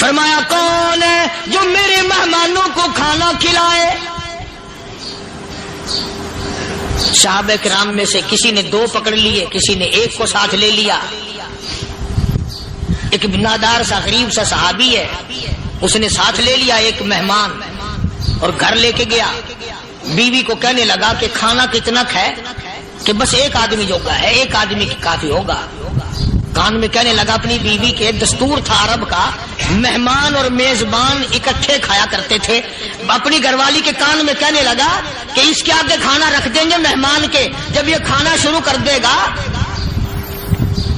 فرمایا کون ہے جو میرے مہمانوں کو کھانا کھلائے؟ صحابہ کرام میں سے کسی نے 2 پکڑ لیے، کسی نے 1 کو ساتھ لے لیا۔ ایک بنادار سا غریب سا صحابی ہے، اس نے ساتھ لے لیا ایک مہمان اور گھر لے کے گیا۔ بیوی کو کہنے لگا کہ کھانا کتنا ہے؟ کہ بس 1 آدمی جوگا ہے، 1 آدمی کی کافی ہوگا۔ کان میں کہنے لگا اپنی بیوی کے، دستور تھا عرب کا، مہمان اور میزبان اکٹھے کھایا کرتے تھے۔ اپنی گھر والی کے کان میں کہنے لگا کہ اس کے آگے کھانا رکھ دیں گے مہمان کے، جب یہ کھانا شروع کر دے گا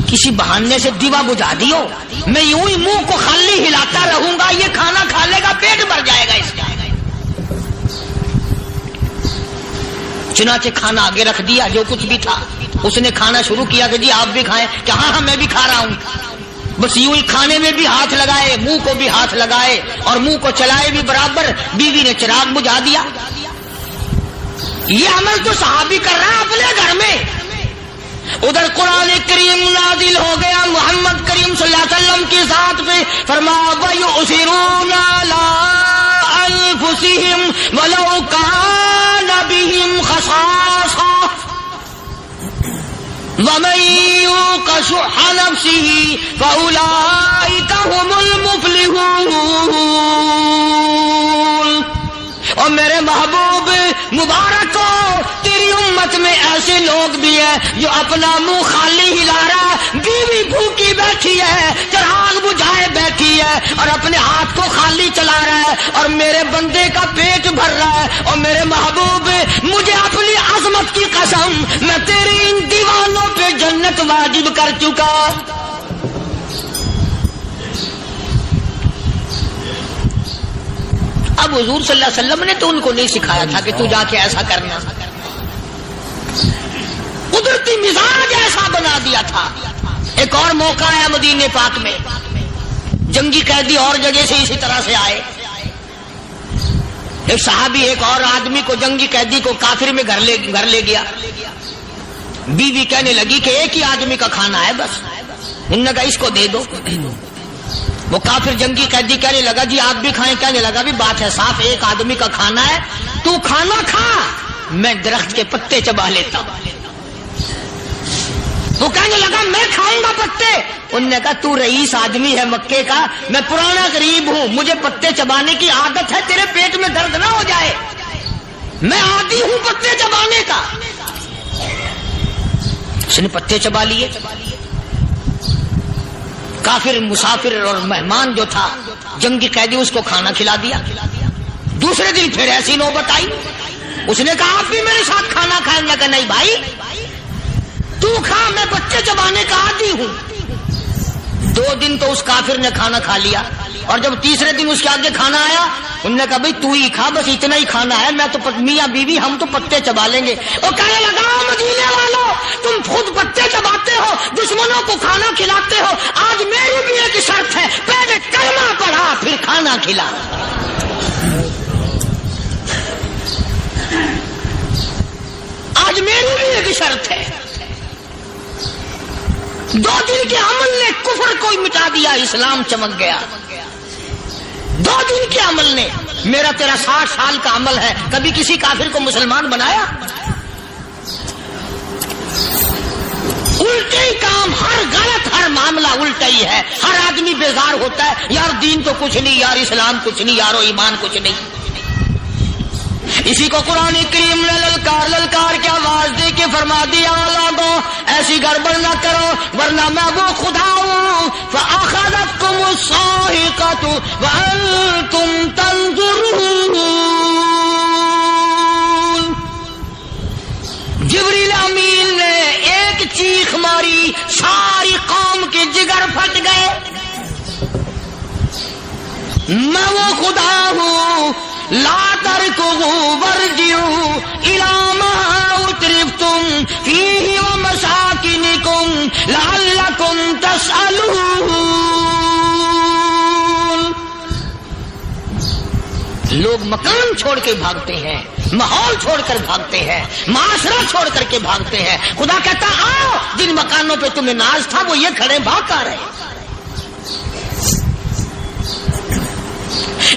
کسی بہانے سے دیوا بجھا دیو، میں یوں ہی منہ کو خالی ہلاتا رہوں گا، یہ کھانا کھا لے گا، پیٹ بھر جائے گا اس کا۔ چنانچہ کھانا آگے رکھ دیا، جو کچھ بھی تھا۔ اس نے کھانا شروع کیا کہ جی آپ بھی کھائیں، کہ ہاں میں بھی کھا رہا ہوں۔ بس یوں ہی کھانے میں بھی ہاتھ لگائے، منہ کو بھی ہاتھ لگائے اور منہ کو چلائے بھی برابر۔ بیوی نے چراغ بجھا دیا۔ یہ عمل تو صحابی کر رہا ہے اپنے گھر میں۔ ادھر قرآن کریم نازل ہو گیا محمد کریم صلی اللہ علیہ وسلم کی ذات پہ، فرمایا وَيُؤْثِرُونَ عَلَىٰ أَنفُسِهِمْ وَلَوْ كَانَ بِهِمْ خَصَاصَةٌ وَمَن يُوقَ شُحَّ نَفْسِهِ فَأُولَٰئِكَ هُمُ الْمُفْلِحُونَ۔ اور میرے محبوب مبارک ہو، تیری امت میں ایسے لوگ بھی ہیں جو اپنا منہ خالی ہلا رہا ہے، بیوی بھوکی بیٹھی ہے، چراغ بجھائے بیٹھی ہے اور اپنے ہاتھ کو خالی چلا رہا ہے اور میرے بندے کا پیٹ بھر رہا ہے۔ اور میرے محبوب مجھے اپنی عظمت کی قسم، میں تیری ان دیوانوں پہ جنت واجب کر چکا۔ اب حضور صلی اللہ علیہ وسلم نے تو ان کو نہیں سکھایا تھا کہ تو جا کے ایسا کرنا، قدرتی مزاج ایسا بنا دیا تھا۔ ایک اور موقع آیا مدینے پاک میں، جنگی قیدی اور جگہ سے اسی طرح سے آئے۔ ایک صحابی ایک اور آدمی کو، جنگی قیدی کو کافر میں گھر لے گیا۔ بیوی کہنے لگی کہ 1 ہی آدمی کا کھانا ہے بس، انہوں نے کہا اس کو دے دو۔ وہ کافر جنگی قیدی کہنے لگا جی آپ بھی کھائیں، کہنے لگا بھی بات ہے صاف، 1 آدمی کا کھانا ہے، تو کھانا کھا، میں درخت کے پتے چبا لیتا ہوں۔ وہ کہنے لگا میں کھاؤں گا پتے۔ انہوں نے کہا تو رئیس آدمی ہے مکے کا، میں پرانا غریب ہوں، مجھے پتے چبانے کی عادت ہے، تیرے پیٹ میں درد نہ ہو جائے، میں عادی ہوں پتے چبانے کا۔ اس نے پتے چبا لیے۔ کافر مسافر اور مہمان جو تھا جنگی قیدی، اس کو کھانا کھلا دیا۔ دوسرے دن پھر ایسی نوبت آئی، اس نے کہا آپ بھی میرے ساتھ کھانا کھائیں گے؟ کہ نہیں بھائی تو کھا، میں بچے چبانے کا عادی ہوں۔ 2 دن تو اس کافر نے کھانا کھا لیا، اور جب تیسرے دن اس کے آگے کھانا آیا، انہوں نے کہا بھائی تو ہی کھا، بس اتنا ہی کھانا ہے، میں تو میاں بیوی ہم تو پتے چبا لیں گے۔ اور کہنے لگا مدینے والوں تم خود پتے چباتے ہو، دشمنوں کو کھانا کھلاتے ہو، آج میری بھی ایک شرط ہے، پہلے کلمہ پڑھا پھر کھانا کھلا۔ آج میری بھی ایک شرط ہے۔ 2 دن کے عمل نے کفر کو مٹا دیا، اسلام چمک گیا۔ 2 دن کے عمل نے، میرا تیرا 60 سال کا عمل ہے، کبھی کسی کافر کو مسلمان بنایا؟ الٹے ہی کام، ہر غلط، ہر معاملہ الٹا ہی ہے۔ ہر آدمی بیزار ہوتا ہے، یار دین تو کچھ نہیں، یار اسلام کچھ نہیں، یارو ایمان کچھ نہیں۔ اسی کو قرآن کریم نے للکار کے آواز دے کے فرما دیا لوگوں ایسی گڑبڑ نہ کرو ورنہ میں وہ خدا ہوں فأخذتكم الصاعقة وأنتم تنظرون۔ جبریل امین نے ایک چیخ ماری، ساری قوم کے جگر پھٹ گئے۔ میں وہ خدا ہوں لا تركضوا وارجعوا إلى ما أترفتم فيه ومساكنكم لعلكم تسألون۔ لوگ مکان چھوڑ کے بھاگتے ہیں، ماحول چھوڑ کر بھاگتے ہیں، معاشرہ چھوڑ کر کے بھاگتے ہیں۔ خدا کہتا آؤ، جن مکانوں پہ تمہیں ناز تھا وہ یہ کھڑے بھاگ آ رہے۔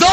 2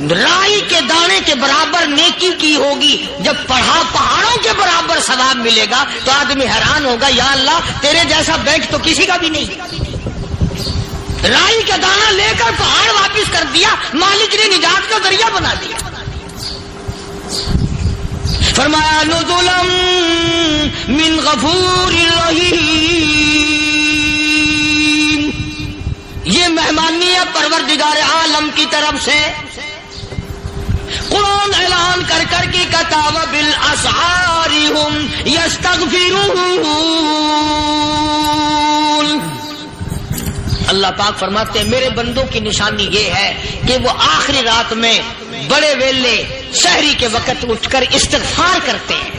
رائی کے دانے کے برابر نیکی کی ہوگی، جب پڑھا پہاڑوں کے برابر ثواب ملے گا تو آدمی حیران ہوگا، یا اللہ تیرے جیسا بینک تو کسی کا بھی نہیں۔ رائی کا دانہ لے کر پہاڑ واپس کر دیا، مالک نے نجات کا ذریعہ بنا دیا۔ فرمایا نزلا من غفور رحیم، یہ مہمانی ہے پروردگار عالم کی طرف سے۔ قرآن اعلان کر کر کے کہتا وبالاسحار ہم یستغفرون، اللہ پاک فرماتے ہیں میرے بندوں کی نشانی یہ ہے کہ وہ آخری رات میں بڑے ویلے سحری کے وقت اٹھ کر استغفار کرتے ہیں،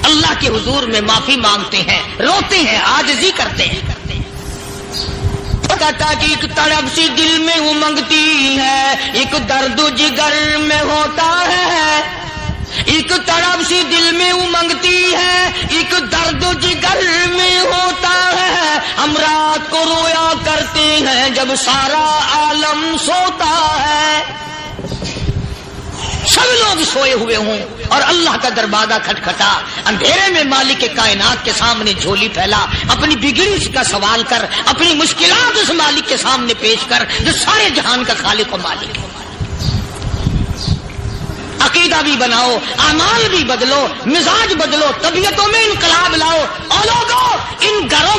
اللہ کے حضور میں معافی مانگتے ہیں، روتے ہیں، عاجزی کرتے ہیں۔ کہتا کہ ایک تڑپ سی دل میں امنگتی ہے، ایک درد جگر میں ہوتا ہے، ایک تڑپ سی دل میں امنگتی ہے، ایک درد جگر میں ہوتا ہے، ہم رات کو رویا کرتے ہیں جب سارا عالم سوتا ہے۔ سب لوگ سوئے ہوئے ہوں اور اللہ کا دروازہ کھٹکھٹا، اندھیرے میں مالک کے کائنات کے سامنے جھولی پھیلا، اپنی بگڑی کا سوال کر، اپنی مشکلات اس مالک کے سامنے پیش کر جو سارے جہان کا خالق و مالک ہے۔ عقیدہ بھی بناؤ، اعمال بھی بدلو، مزاج بدلو، طبیعتوں میں انقلاب لاؤ، اور لوگوں ان گھروں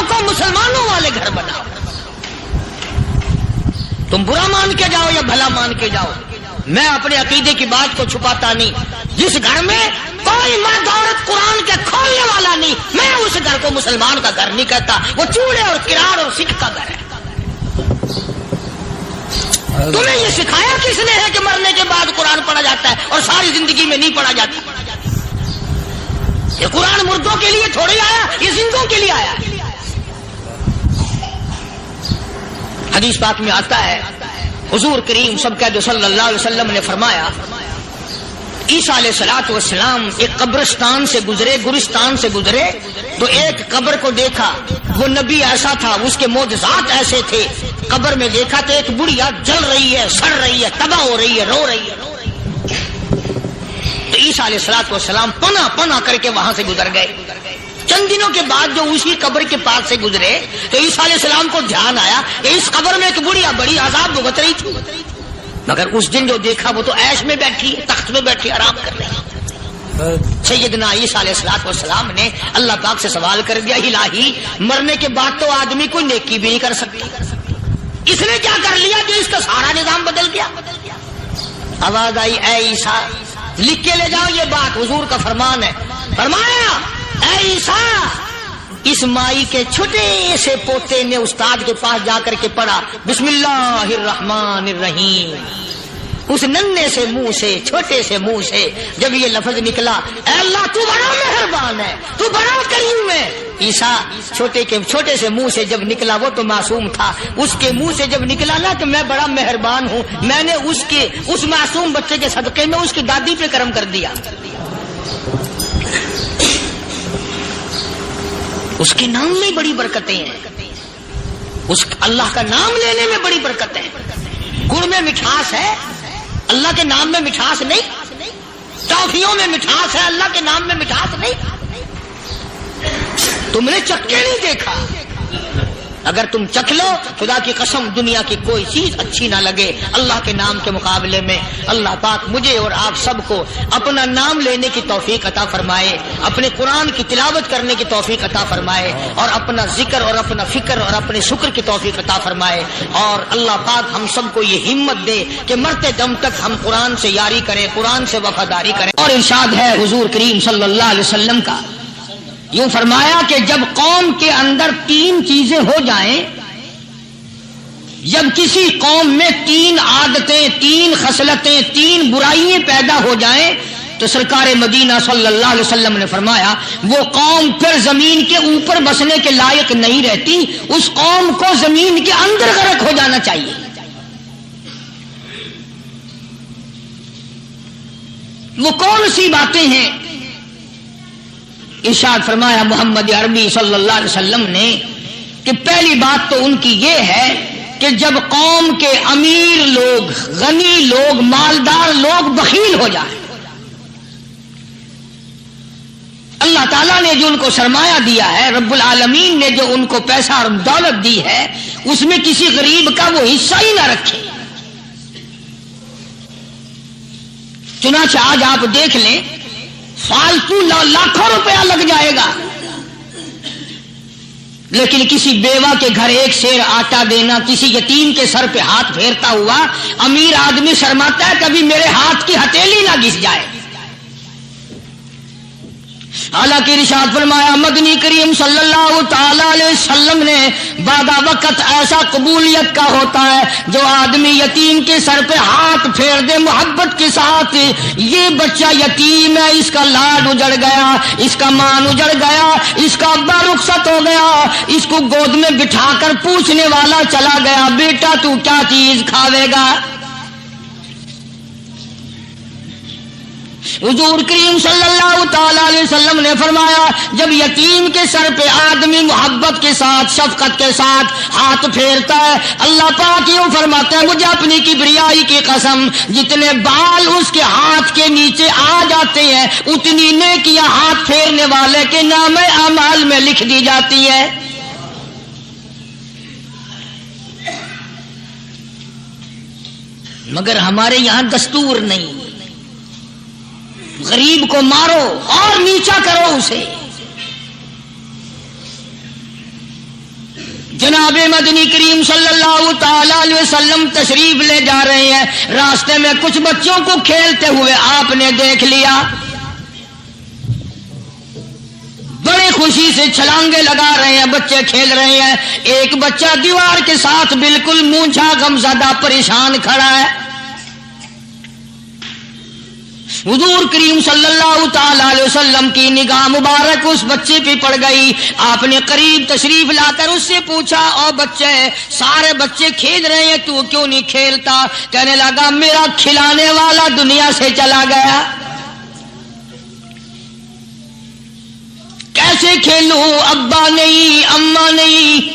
کو مسلمانوں والے گھر بناؤ۔ تم برا مان کے جاؤ یا بھلا مان کے جاؤ، میں اپنے عقیدے کی بات کو چھپاتا نہیں۔ جس گھر میں کوئی مرد عورت قرآن کے کھولنے والا نہیں، میں اس گھر کو مسلمان کا گھر نہیں کہتا، وہ چوڑے اور کرار اور سکھ کا گھر ہے۔ تمہیں یہ سکھایا کس نے ہے کہ مرنے کے بعد قرآن پڑھا جاتا ہے اور ساری زندگی میں نہیں پڑھا جاتا؟ یہ قرآن مردوں کے لیے تھوڑی آیا، یہ زندوں کے لیے آیا۔ حدیث پاک میں آتا ہے حضور کریم سب کہہ دو صلی اللہ علیہ وسلم نے فرمایا، عیسیٰ علیہ الصلوۃ والسلام ایک قبرستان سے گزرے، گورستان سے گزرے تو ایک قبر کو دیکھا، وہ نبی ایسا تھا، اس کے معجزات ایسے تھے۔ قبر میں دیکھا تو ایک بڑھیا جل رہی ہے، سڑ رہی ہے، تباہ ہو رہی ہے، رو رہی ہے۔ تو عیسیٰ علیہ الصلوۃ والسلام پناہ کر کے وہاں سے گزر گئے۔ چند دنوں کے بعد جو اسی قبر کے پاس سے گزرے تو عیسیٰ علیہ السلام کو دھیان آیا کہ اس قبر میں ایک بڑھیا بڑی عذاب بھگت رہی تھی، مگر اس دن جو دیکھا وہ تو عیش میں بیٹھی، تخت میں بیٹھی آرام کر رہی۔ سیدنا عیسیٰ علیہ السلام نے اللہ پاک سے سوال کر دیا، الہی مرنے کے بعد تو آدمی کوئی نیکی بھی نہیں کر سکتا، اس نے کیا کر لیا کہ اس کا سارا نظام بدل گیا؟ آواز آئی، اے عیسیٰ لکھ کے لے جاؤ یہ بات، حضور کا فرمان ہے۔ فرمایا اے عیسیٰ، اس مائی کے چھوٹے سے پوتے نے استاد کے پاس جا کر کے پڑھا بسم اللہ الرحمن الرحیم، اس ننھے سے منہ سے، چھوٹے سے منہ سے جب یہ لفظ نکلا، اے اللہ تو بڑا مہربان ہے، تو بڑا کریم ہے۔ عیسیٰ چھوٹے سے منہ سے جب نکلا، وہ تو معصوم تھا، اس کے منہ سے جب نکلا نا کہ میں بڑا مہربان ہوں، میں نے اس معصوم بچے کے صدقے میں اس کی دادی پہ کرم کر دیا۔ اس کے نام میں بڑی برکتیں ہیں، اس اللہ کا نام لینے میں بڑی برکتیں ہیں۔ گڑ میں مٹھاس ہے، اللہ کے نام میں مٹھاس نہیں۔ ٹافیوں میں مٹھاس ہے، اللہ کے نام میں مٹھاس نہیں۔ تم نے چکھ کے نہیں دیکھا، اگر تم چکھ لو خدا کی قسم دنیا کی کوئی چیز اچھی نہ لگے اللہ کے نام کے مقابلے میں۔ اللہ پاک مجھے اور آپ سب کو اپنا نام لینے کی توفیق عطا فرمائے، اپنے قرآن کی تلاوت کرنے کی توفیق عطا فرمائے، اور اپنا ذکر اور اپنا فکر اور اپنے شکر کی توفیق عطا فرمائے، اور اللہ پاک ہم سب کو یہ ہمت دے کہ مرتے دم تک ہم قرآن سے یاری کریں، قرآن سے وفاداری کریں۔ اور ارشاد ہے حضور کریم صلی اللہ علیہ وسلم کا، یوں فرمایا کہ جب قوم کے اندر تین چیزیں ہو جائیں، جب کسی قوم میں تین عادتیں، تین خصلتیں، تین برائیاں پیدا ہو جائیں تو سرکار مدینہ صلی اللہ علیہ وسلم نے فرمایا وہ قوم پھر زمین کے اوپر بسنے کے لائق نہیں رہتی، اس قوم کو زمین کے اندر غرق ہو جانا چاہیے۔ وہ کون سی باتیں ہیں؟ ارشاد فرمایا محمد عربی صلی اللہ علیہ وسلم نے کہ پہلی بات تو ان کی یہ ہے کہ کہ جب قوم کے امیر لوگ، غنی لوگ، مالدار لوگ بخیل ہو جائیں، اللہ تعالیٰ نے جو ان کو سرمایہ دیا ہے، رب العالمین نے جو ان کو پیسہ اور دولت دی ہے، اس میں کسی غریب کا وہ حصہ ہی نہ رکھے. چنانچہ آج آپ دیکھ لیں، فالتو لاکھوں روپیہ لگ جائے گا، لیکن کسی بیوہ کے گھر ایک سیر آٹا دینا، کسی یتیم کے سر پہ ہاتھ پھیرتا ہوا امیر آدمی شرماتا ہے کبھی میرے ہاتھ کی ہتھیلی نہ گھس جائے. حالانکہ ارشاد فرمایا مدنی کریم صلی اللہ تعالی علیہ وسلم نے بعد وقت ایسا قبولیت کا ہوتا ہے جو آدمی یتیم کے سر پہ ہاتھ پھیر دے محبت کے ساتھ، یہ بچہ یتیم ہے، اس کا لاڈ اجڑ گیا، اس کا مان اجڑ گیا، اس کا ابا رخصت ہو گیا، اس کو گود میں بٹھا کر پوچھنے والا چلا گیا بیٹا تو کیا چیز کھاوے گا. حضور کریم صلی اللہ تعالی علیہ وسلم نے فرمایا جب یتیم کے سر پہ آدمی محبت کے ساتھ، شفقت کے ساتھ ہاتھ پھیرتا ہے، اللہ پاک یوں فرماتا ہے مجھے اپنی کبریائی کی قسم جتنے بال اس کے ہاتھ کے نیچے آ جاتے ہیں اتنی نیکیاں ہاتھ پھیرنے والے کے نام اعمال میں لکھ دی جاتی ہے. مگر ہمارے یہاں دستور نہیں، غریب کو مارو اور نیچا کرو اسے. جناب مدنی کریم صلی اللہ تعالی علیہ وسلم تشریف لے جا رہے ہیں، راستے میں کچھ بچوں کو کھیلتے ہوئے آپ نے دیکھ لیا، بڑے خوشی سے چھلانگے لگا رہے ہیں، بچے کھیل رہے ہیں. ایک بچہ دیوار کے ساتھ بالکل مونچھا غمزدہ پریشان کھڑا ہے. حضور کریم صلی اللہ تعالی علیہ وسلم کی نگاہ مبارک اس بچے پہ پڑ گئی. آپ نے قریب تشریف لا کر اس سے پوچھا او بچے، سارے بچے کھیل رہے ہیں تو کیوں نہیں کھیلتا؟ کہنے لگا میرا کھلانے والا دنیا سے چلا گیا، کیسے کھیلوں؟ ابا نہیں، اماں نہیں،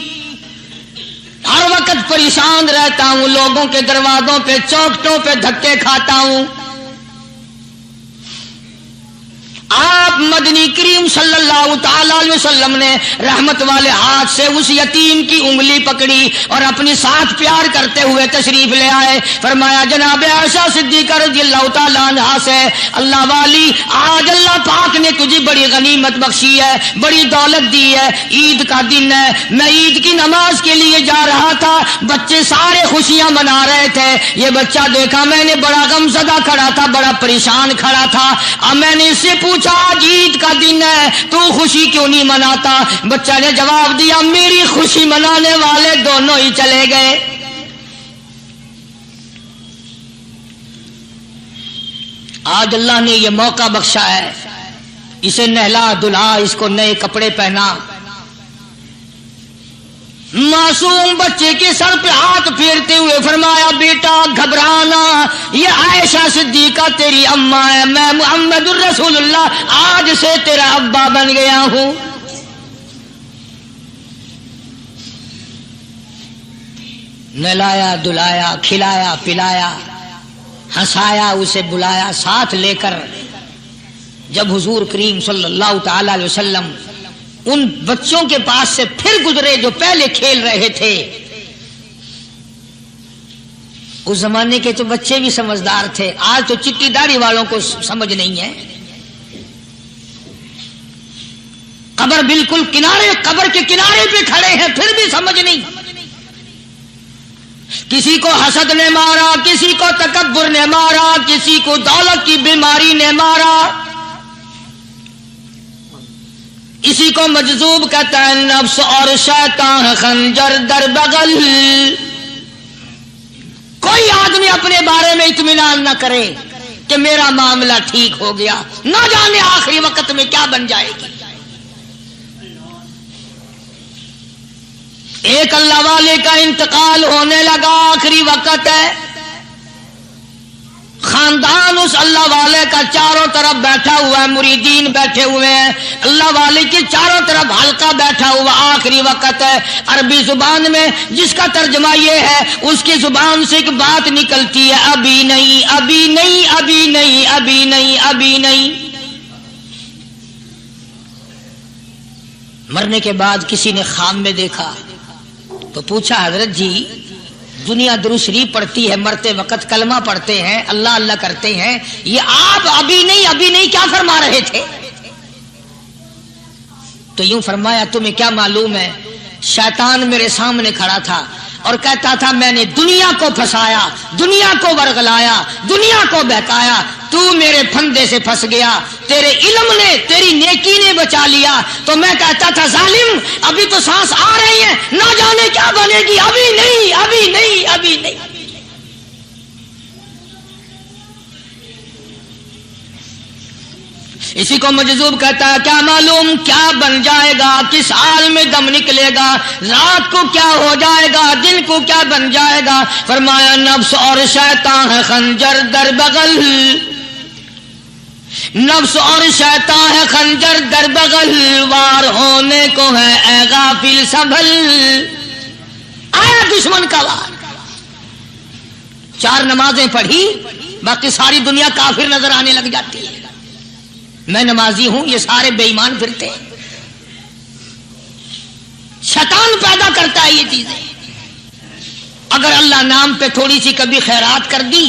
ہر وقت پریشان رہتا ہوں، لوگوں کے دروازوں پہ چوکٹوں پہ دھکے کھاتا ہوں. آپ مدنی کریم صلی اللہ تعالی علیہ وسلم نے رحمت والے ہاتھ سے اس یتیم کی انگلی پکڑی اور اپنی ساتھ پیار کرتے ہوئے تشریف لے آئے. فرمایا جناب عائشہ صدیقہ رضی اللہ تعالی عنہا سے اللہ والی آج اللہ پاک نے تجھے بڑی غنیمت بخشی ہے، بڑی دولت دی ہے، عید کا دن ہے، میں عید کی نماز کے لیے جا رہا تھا، بچے سارے خوشیاں منا رہے تھے، یہ بچہ دیکھا میں نے بڑا غمزدہ کھڑا تھا، بڑا پریشان کھڑا تھا. اب میں نے اس سے پوچھا آج عید کا دن ہے تو خوشی کیوں نہیں مناتا؟ بچہ نے جواب دیا میری خوشی منانے والے دونوں ہی چلے گئے. آج اللہ نے یہ موقع بخشا ہے، اسے نہلا دھلا، اس کو نئے کپڑے پہنا، معصوم بچے کے سر پہ ہاتھ پھیرتے ہوئے فرمایا بیٹا گھبرانا، یہ عائشہ صدیقہ تیری اماں ہے، میں محمد الرسول اللہ آج سے تیرا ابا بن گیا ہوں. نہلایا دلایا، کھلایا پلایا، ہنسایا، اسے بلایا ساتھ لے کر. جب حضور کریم صلی اللہ تعالی علیہ وسلم ان بچوں کے پاس سے پھر گزرے جو پہلے کھیل رہے تھے، اس زمانے کے تو بچے بھی سمجھدار تھے، آج تو چٹی داڑھی والوں کو سمجھ نہیں ہے. قبر بالکل کنارے، قبر کے کنارے پہ کھڑے ہیں پھر بھی سمجھ نہیں. کسی کو حسد نے مارا، کسی کو تکبر نے مارا، کسی کو دولت کی بیماری نے مارا، اسی کو مجذوب کہتا ہے نفس اور شیطان خنجر در بغل. کوئی آدمی اپنے بارے میں اطمینان نہ کرے کہ میرا معاملہ ٹھیک ہو گیا، نہ جانے آخری وقت میں کیا بن جائے گی. ایک اللہ والے کا انتقال ہونے لگا، آخری وقت ہے، خاندان اس اللہ والے کا چاروں طرف بیٹھا ہوا ہے، مریدین بیٹھے ہوئے ہیں، اللہ والے کے چاروں طرف حلقہ بیٹھا ہوا، آخری وقت ہے۔ عربی زبان میں جس کا ترجمہ یہ ہے، اس کی زبان سے ایک بات نکلتی ہے، ابھی نہیں، ابھی نہیں، ابھی نہیں، ابھی نہیں، ابھی نہیں۔ مرنے کے بعد کسی نے خواب میں دیکھا تو پوچھا، حضرت جی دنیا درود شریف پڑھتی ہے، مرتے وقت کلمہ پڑھتے ہیں، اللہ اللہ کرتے ہیں، یہ آپ ابھی نہیں ابھی نہیں کیا فرما رہے تھے؟ تو یوں فرمایا، تمہیں کیا معلوم ہے، شیطان میرے سامنے کھڑا تھا اور کہتا تھا میں نے دنیا کو پھنسایا، دنیا کو ورغلایا، دنیا کو بہکایا، تو میرے پھندے سے پھنس گیا، تیرے علم نے، تیری نیکی نے بچا لیا۔ تو میں کہتا تھا ظالم ابھی تو سانس آ رہی ہے، نہ جانے کیا بنے گی، ابھی نہیں، ابھی نہیں، ابھی نہیں۔ اسی کو مجذوب کہتا ہے، کیا معلوم کیا بن جائے گا، کس حال میں دم نکلے گا، رات کو کیا ہو جائے گا، دن کو کیا بن جائے گا۔ فرمایا نفس اور شیطان ہے خنجر در بغل، نفس اور شیطان ہے خنجر در بغل، وار ہونے کو ہے اے غافل سنبھل۔ آیا دشمن کا وار، 4 نمازیں پڑھی، باقی ساری دنیا کافر نظر آنے لگ جاتی ہے۔ میں نمازی ہوں، یہ سارے بے ایمان پھرتے ہیں۔ شیطان پیدا کرتا ہے یہ چیزیں۔ اگر اللہ نام پہ تھوڑی سی کبھی خیرات کر دی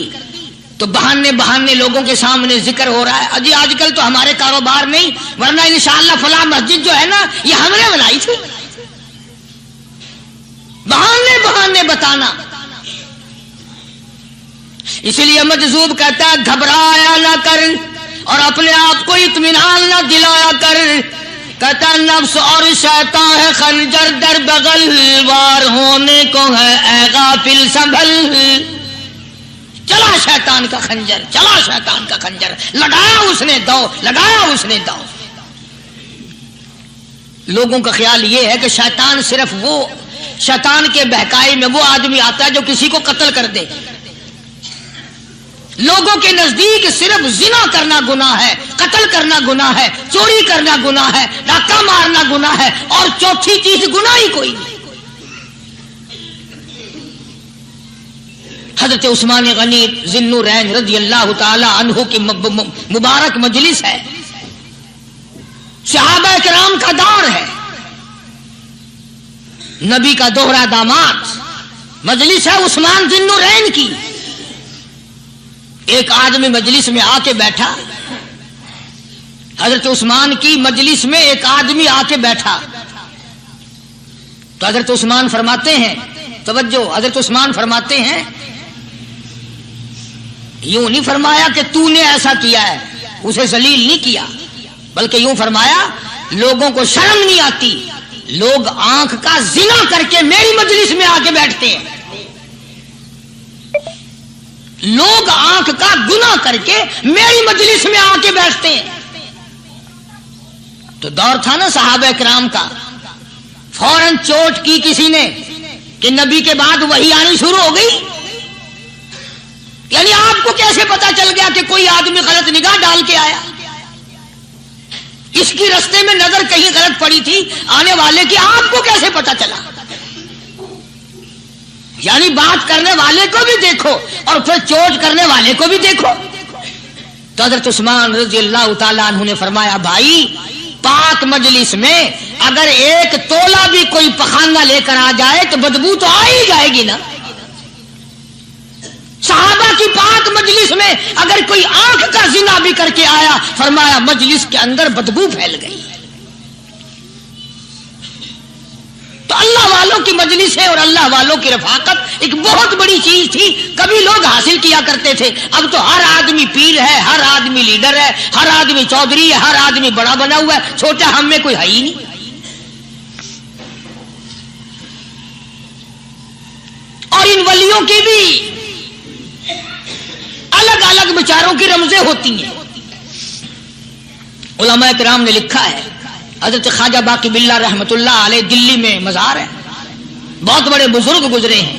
تو بہانے بہانے لوگوں کے سامنے ذکر ہو رہا ہے، اجی آج کل تو ہمارے کاروبار نہیں، ورنہ انشاءاللہ فلاں مسجد جو ہے نا یہ ہم نے بنائی تھی۔ بہانے بہانے بتانا۔ اسی لیے مجذوب کہتا ہے گھبرایا نہ کر اور اپنے آپ کو اطمینان نہ دلایا کر، کہتا نفس اور شیطان ہے خنجر در بغل، وار ہونے کو ہے اے غافل سنبھل۔ چلا شیطان کا خنجر، چلا شیطان کا خنجر، لگایا اس نے دو، لگایا اس نے دو۔ لوگوں کا خیال یہ ہے کہ شیطان صرف وہ، شیطان کے بہکائی میں وہ آدمی آتا ہے جو کسی کو قتل کر دے۔ لوگوں کے نزدیک صرف زنا کرنا گناہ ہے، قتل کرنا گناہ ہے، چوری کرنا گناہ ہے، ڈاکہ مارنا گناہ ہے، اور چوتھی چیز گناہ ہی کوئی نہیں۔ حضرت عثمان غنی ذی النورین رضی اللہ تعالی عنہ کی مبارک مجلس ہے، صحابہ کرام کا دور ہے، نبی کا دوہرا داماد، مجلس ہے عثمان ذی النورین کی۔ ایک آدمی مجلس میں آ کے بیٹھا، حضرت عثمان کی مجلس میں ایک آدمی آ کے بیٹھا تو حضرت عثمان فرماتے ہیں، توجہ، حضرت عثمان فرماتے ہیں، یوں نہیں فرمایا کہ تو نے ایسا کیا ہے، اسے ذلیل نہیں کیا، بلکہ یوں فرمایا لوگوں کو شرم نہیں آتی، لوگ آنکھ کا زنا کر کے میری مجلس میں آ کے بیٹھتے ہیں، لوگ آنکھ کا گناہ کر کے میری مجلس میں آ کے بیٹھتے ہیں۔ تو دور تھا نا صحابہ کرام کا، فوراً چوٹ کی کسی نے کہ نبی کے بعد وحی آنی شروع ہو گئی، یعنی آپ کو کیسے پتا چل گیا کہ کوئی آدمی غلط نگاہ ڈال کے آیا؟ اس کی رستے میں نظر کہیں غلط پڑی تھی آنے والے کی، آپ کو کیسے پتا چلا؟ یعنی بات کرنے والے کو بھی دیکھو اور پھر چوٹ کرنے والے کو بھی دیکھو۔ تو حضرت عثمان رضی اللہ تعالیٰ عنہ نے فرمایا، بھائی پاک مجلس میں اگر ایک تولا بھی کوئی پخانہ لے کر آ جائے تو بدبو تو آ ہی جائے گی نا۔ صحابہ کی پاک مجلس میں اگر کوئی آنکھ کا زنا بھی کر کے آیا، فرمایا مجلس کے اندر بدبو پھیل گئی۔ تو اللہ والوں کی مجلسیں اور اللہ والوں کی رفاقت ایک بہت بڑی چیز تھی، کبھی لوگ حاصل کیا کرتے تھے، اب تو ہر آدمی پیر ہے، ہر آدمی لیڈر ہے، ہر آدمی چودھری ہے، ہر آدمی بڑا بنا ہوا ہے، چھوٹا ہم میں کوئی ہے ہی نہیں۔ اور ان ولیوں کی بھی الگ الگ بچاروں کی رمزیں ہوتی ہیں۔ علماء کرام نے لکھا ہے، حضرت خواجہ باقی باللہ رحمت اللہ علیہ دلی میں مزار ہے، بہت بڑے بزرگ گزرے ہیں،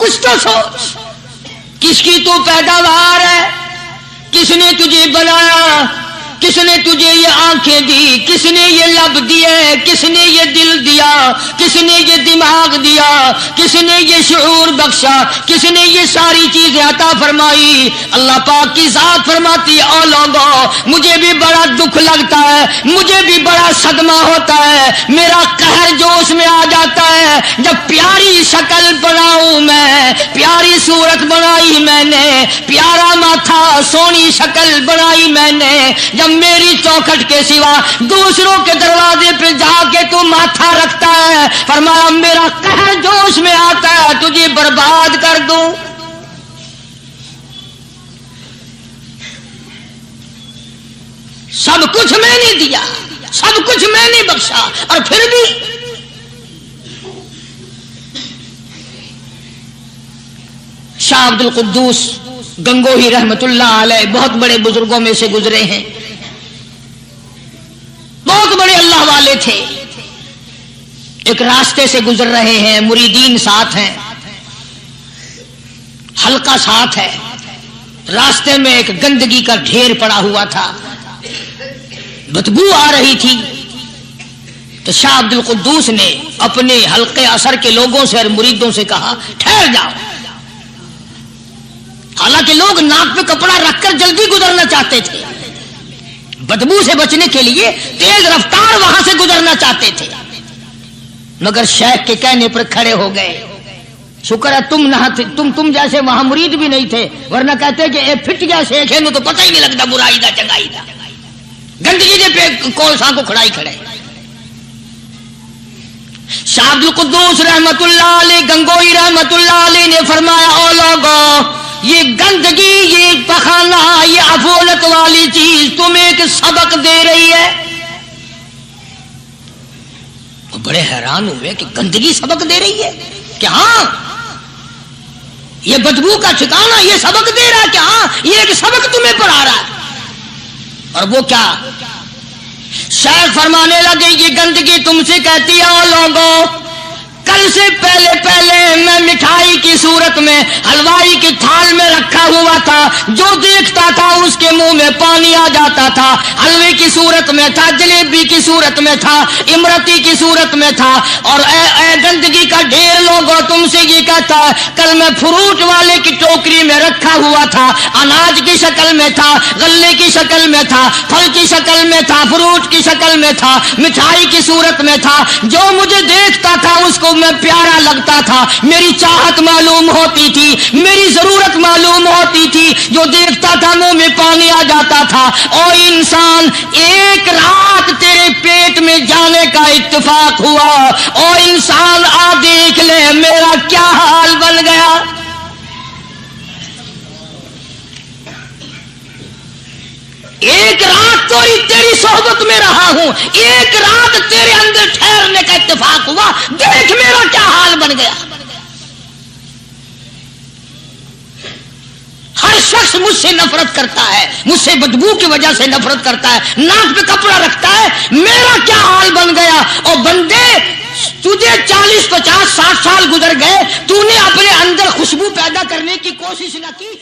کچھ تو سوچ، کس کی تو پیداوار ہے، کس نے تجھے بنایا، کس نے تجھے یہ آنکھیں دی، کس نے یہ لب دیے، کس نے یہ دل دیا، کس نے یہ دماغ دیا، کس نے یہ شعور بخشا، کس نے یہ ساری چیزیں عطا فرمائی؟ اللہ پاک کی ذات فرماتی ہے او لوگوں مجھے بھی بڑا دکھ لگتا ہے، مجھے بھی بڑا صدمہ ہوتا ہے، میرا قہر جوش میں آ جاتا ہے جب پیاری شکل بناؤں میں، پیاری صورت بنائی میں نے، پیارا ماتھا سونی شکل بنائی میں نے، جب میری چوکھٹ کے سوا دوسروں کے دروازے پہ جا کے تو ماتھا رکھتا ہے، فرمایا میرا قہر جوش میں آتا ہے تجھے برباد کر دوں۔ سب کچھ میں نے دیا، سب کچھ میں نے بخشا، اور پھر بھی شاہ عبد القدوس گنگوہی رحمت اللہ علیہ بہت بڑے بزرگوں میں سے گزرے ہیں، بہت بڑے اللہ والے تھے۔ ایک راستے سے گزر رہے ہیں، مریدین ساتھ ہیں، حلقہ ساتھ ہے، راستے میں ایک گندگی کا ڈھیر پڑا ہوا تھا، بدبو آ رہی تھی، تو شاہ عبد القدوس نے اپنے حلقے اثر کے لوگوں سے اور مریدوں سے کہا ٹھہر جاؤ۔ حالانکہ لوگ ناک پہ کپڑا رکھ کر جلدی گزرنا چاہتے تھے، بدبو سے بچنے کے لیے تیز رفتار وہاں سے گزرنا چاہتے تھے، مگر شیخ کے کہنے پر کھڑے ہو گئے۔ شکر ہے تم نہ تم جیسے وہاں مرید بھی نہیں تھے، ورنہ کہتے کہ اے پھٹ گیا شیخ ہے نو تو پتہ ہی نہیں لگتا برائی دا چنگائی دا، گندگی دے پہ کولساں کو کھڑائی کھڑے۔ شاہ عبد القدوس رحمت اللہ علیہ گنگوئی رحمت اللہ علیہ نے فرمایا او لوگوں یہ گندگی، یہ پخانہ، یہ افولت والی چیز تمہیں ایک سبق دے رہی ہے۔ وہ بڑے حیران ہوئے کہ گندگی سبق دے رہی ہے کہ ہاں یہ بدبو کا ٹھکانہ یہ سبق دے رہا ہے کہ ہاں یہ ایک سبق تمہیں پڑھا رہا ہے۔ اور وہ کیا؟ شیخ فرمانے لگے یہ گندگی تم سے کہتی ہے او لوگوں کل سے پہلے میں مٹھائی کی صورت میں حلوائی کی تھال میں رکھا ہوا تھا، جو دیکھتا تھا اس کے منہ میں پانی آ جاتا تھا، حلوے کی صورت میں تھا، جلیبی کی صورت میں تھا، امرتی کی صورت میں تھا، اور اے گندگی کا ڈھیر لوگوں تم سے یہ کہتا ہے کل میں فروٹ والے کی ٹوکری میں رکھا ہوا تھا، اناج کی شکل میں تھا، غلے کی شکل میں تھا، پھل کی شکل میں تھا، فروٹ کی شکل میں تھا، مٹھائی کی صورت میں تھا، جو مجھے دیکھتا تھا اس کو میں پیارا لگتا تھا، میری چاہت معلوم ہوتی تھی، میری ضرورت معلوم ہوتی تھی، جو دیکھتا تھا منہ میں پانی آ جاتا تھا۔ او انسان ایک رات تیرے پیٹ میں جانے کا اتفاق ہوا، او انسان آ دیکھ لے میرا کیا حال بن گیا۔ ایک رات تو تیری صحبت میں رہا ہوں، ایک رات تیرے اندر ٹھہرنے کا اتفاق ہوا، دیکھ میرا کیا حال بن گیا۔ ہر شخص مجھ سے نفرت کرتا ہے، مجھ سے بدبو کی وجہ سے نفرت کرتا ہے، ناک پہ کپڑا رکھتا ہے، میرا کیا حال بن گیا۔ اور بندے تجھے 40 50 60 سال گزر گئے، تو نے اپنے اندر خوشبو پیدا کرنے کی کوشش نہ کی۔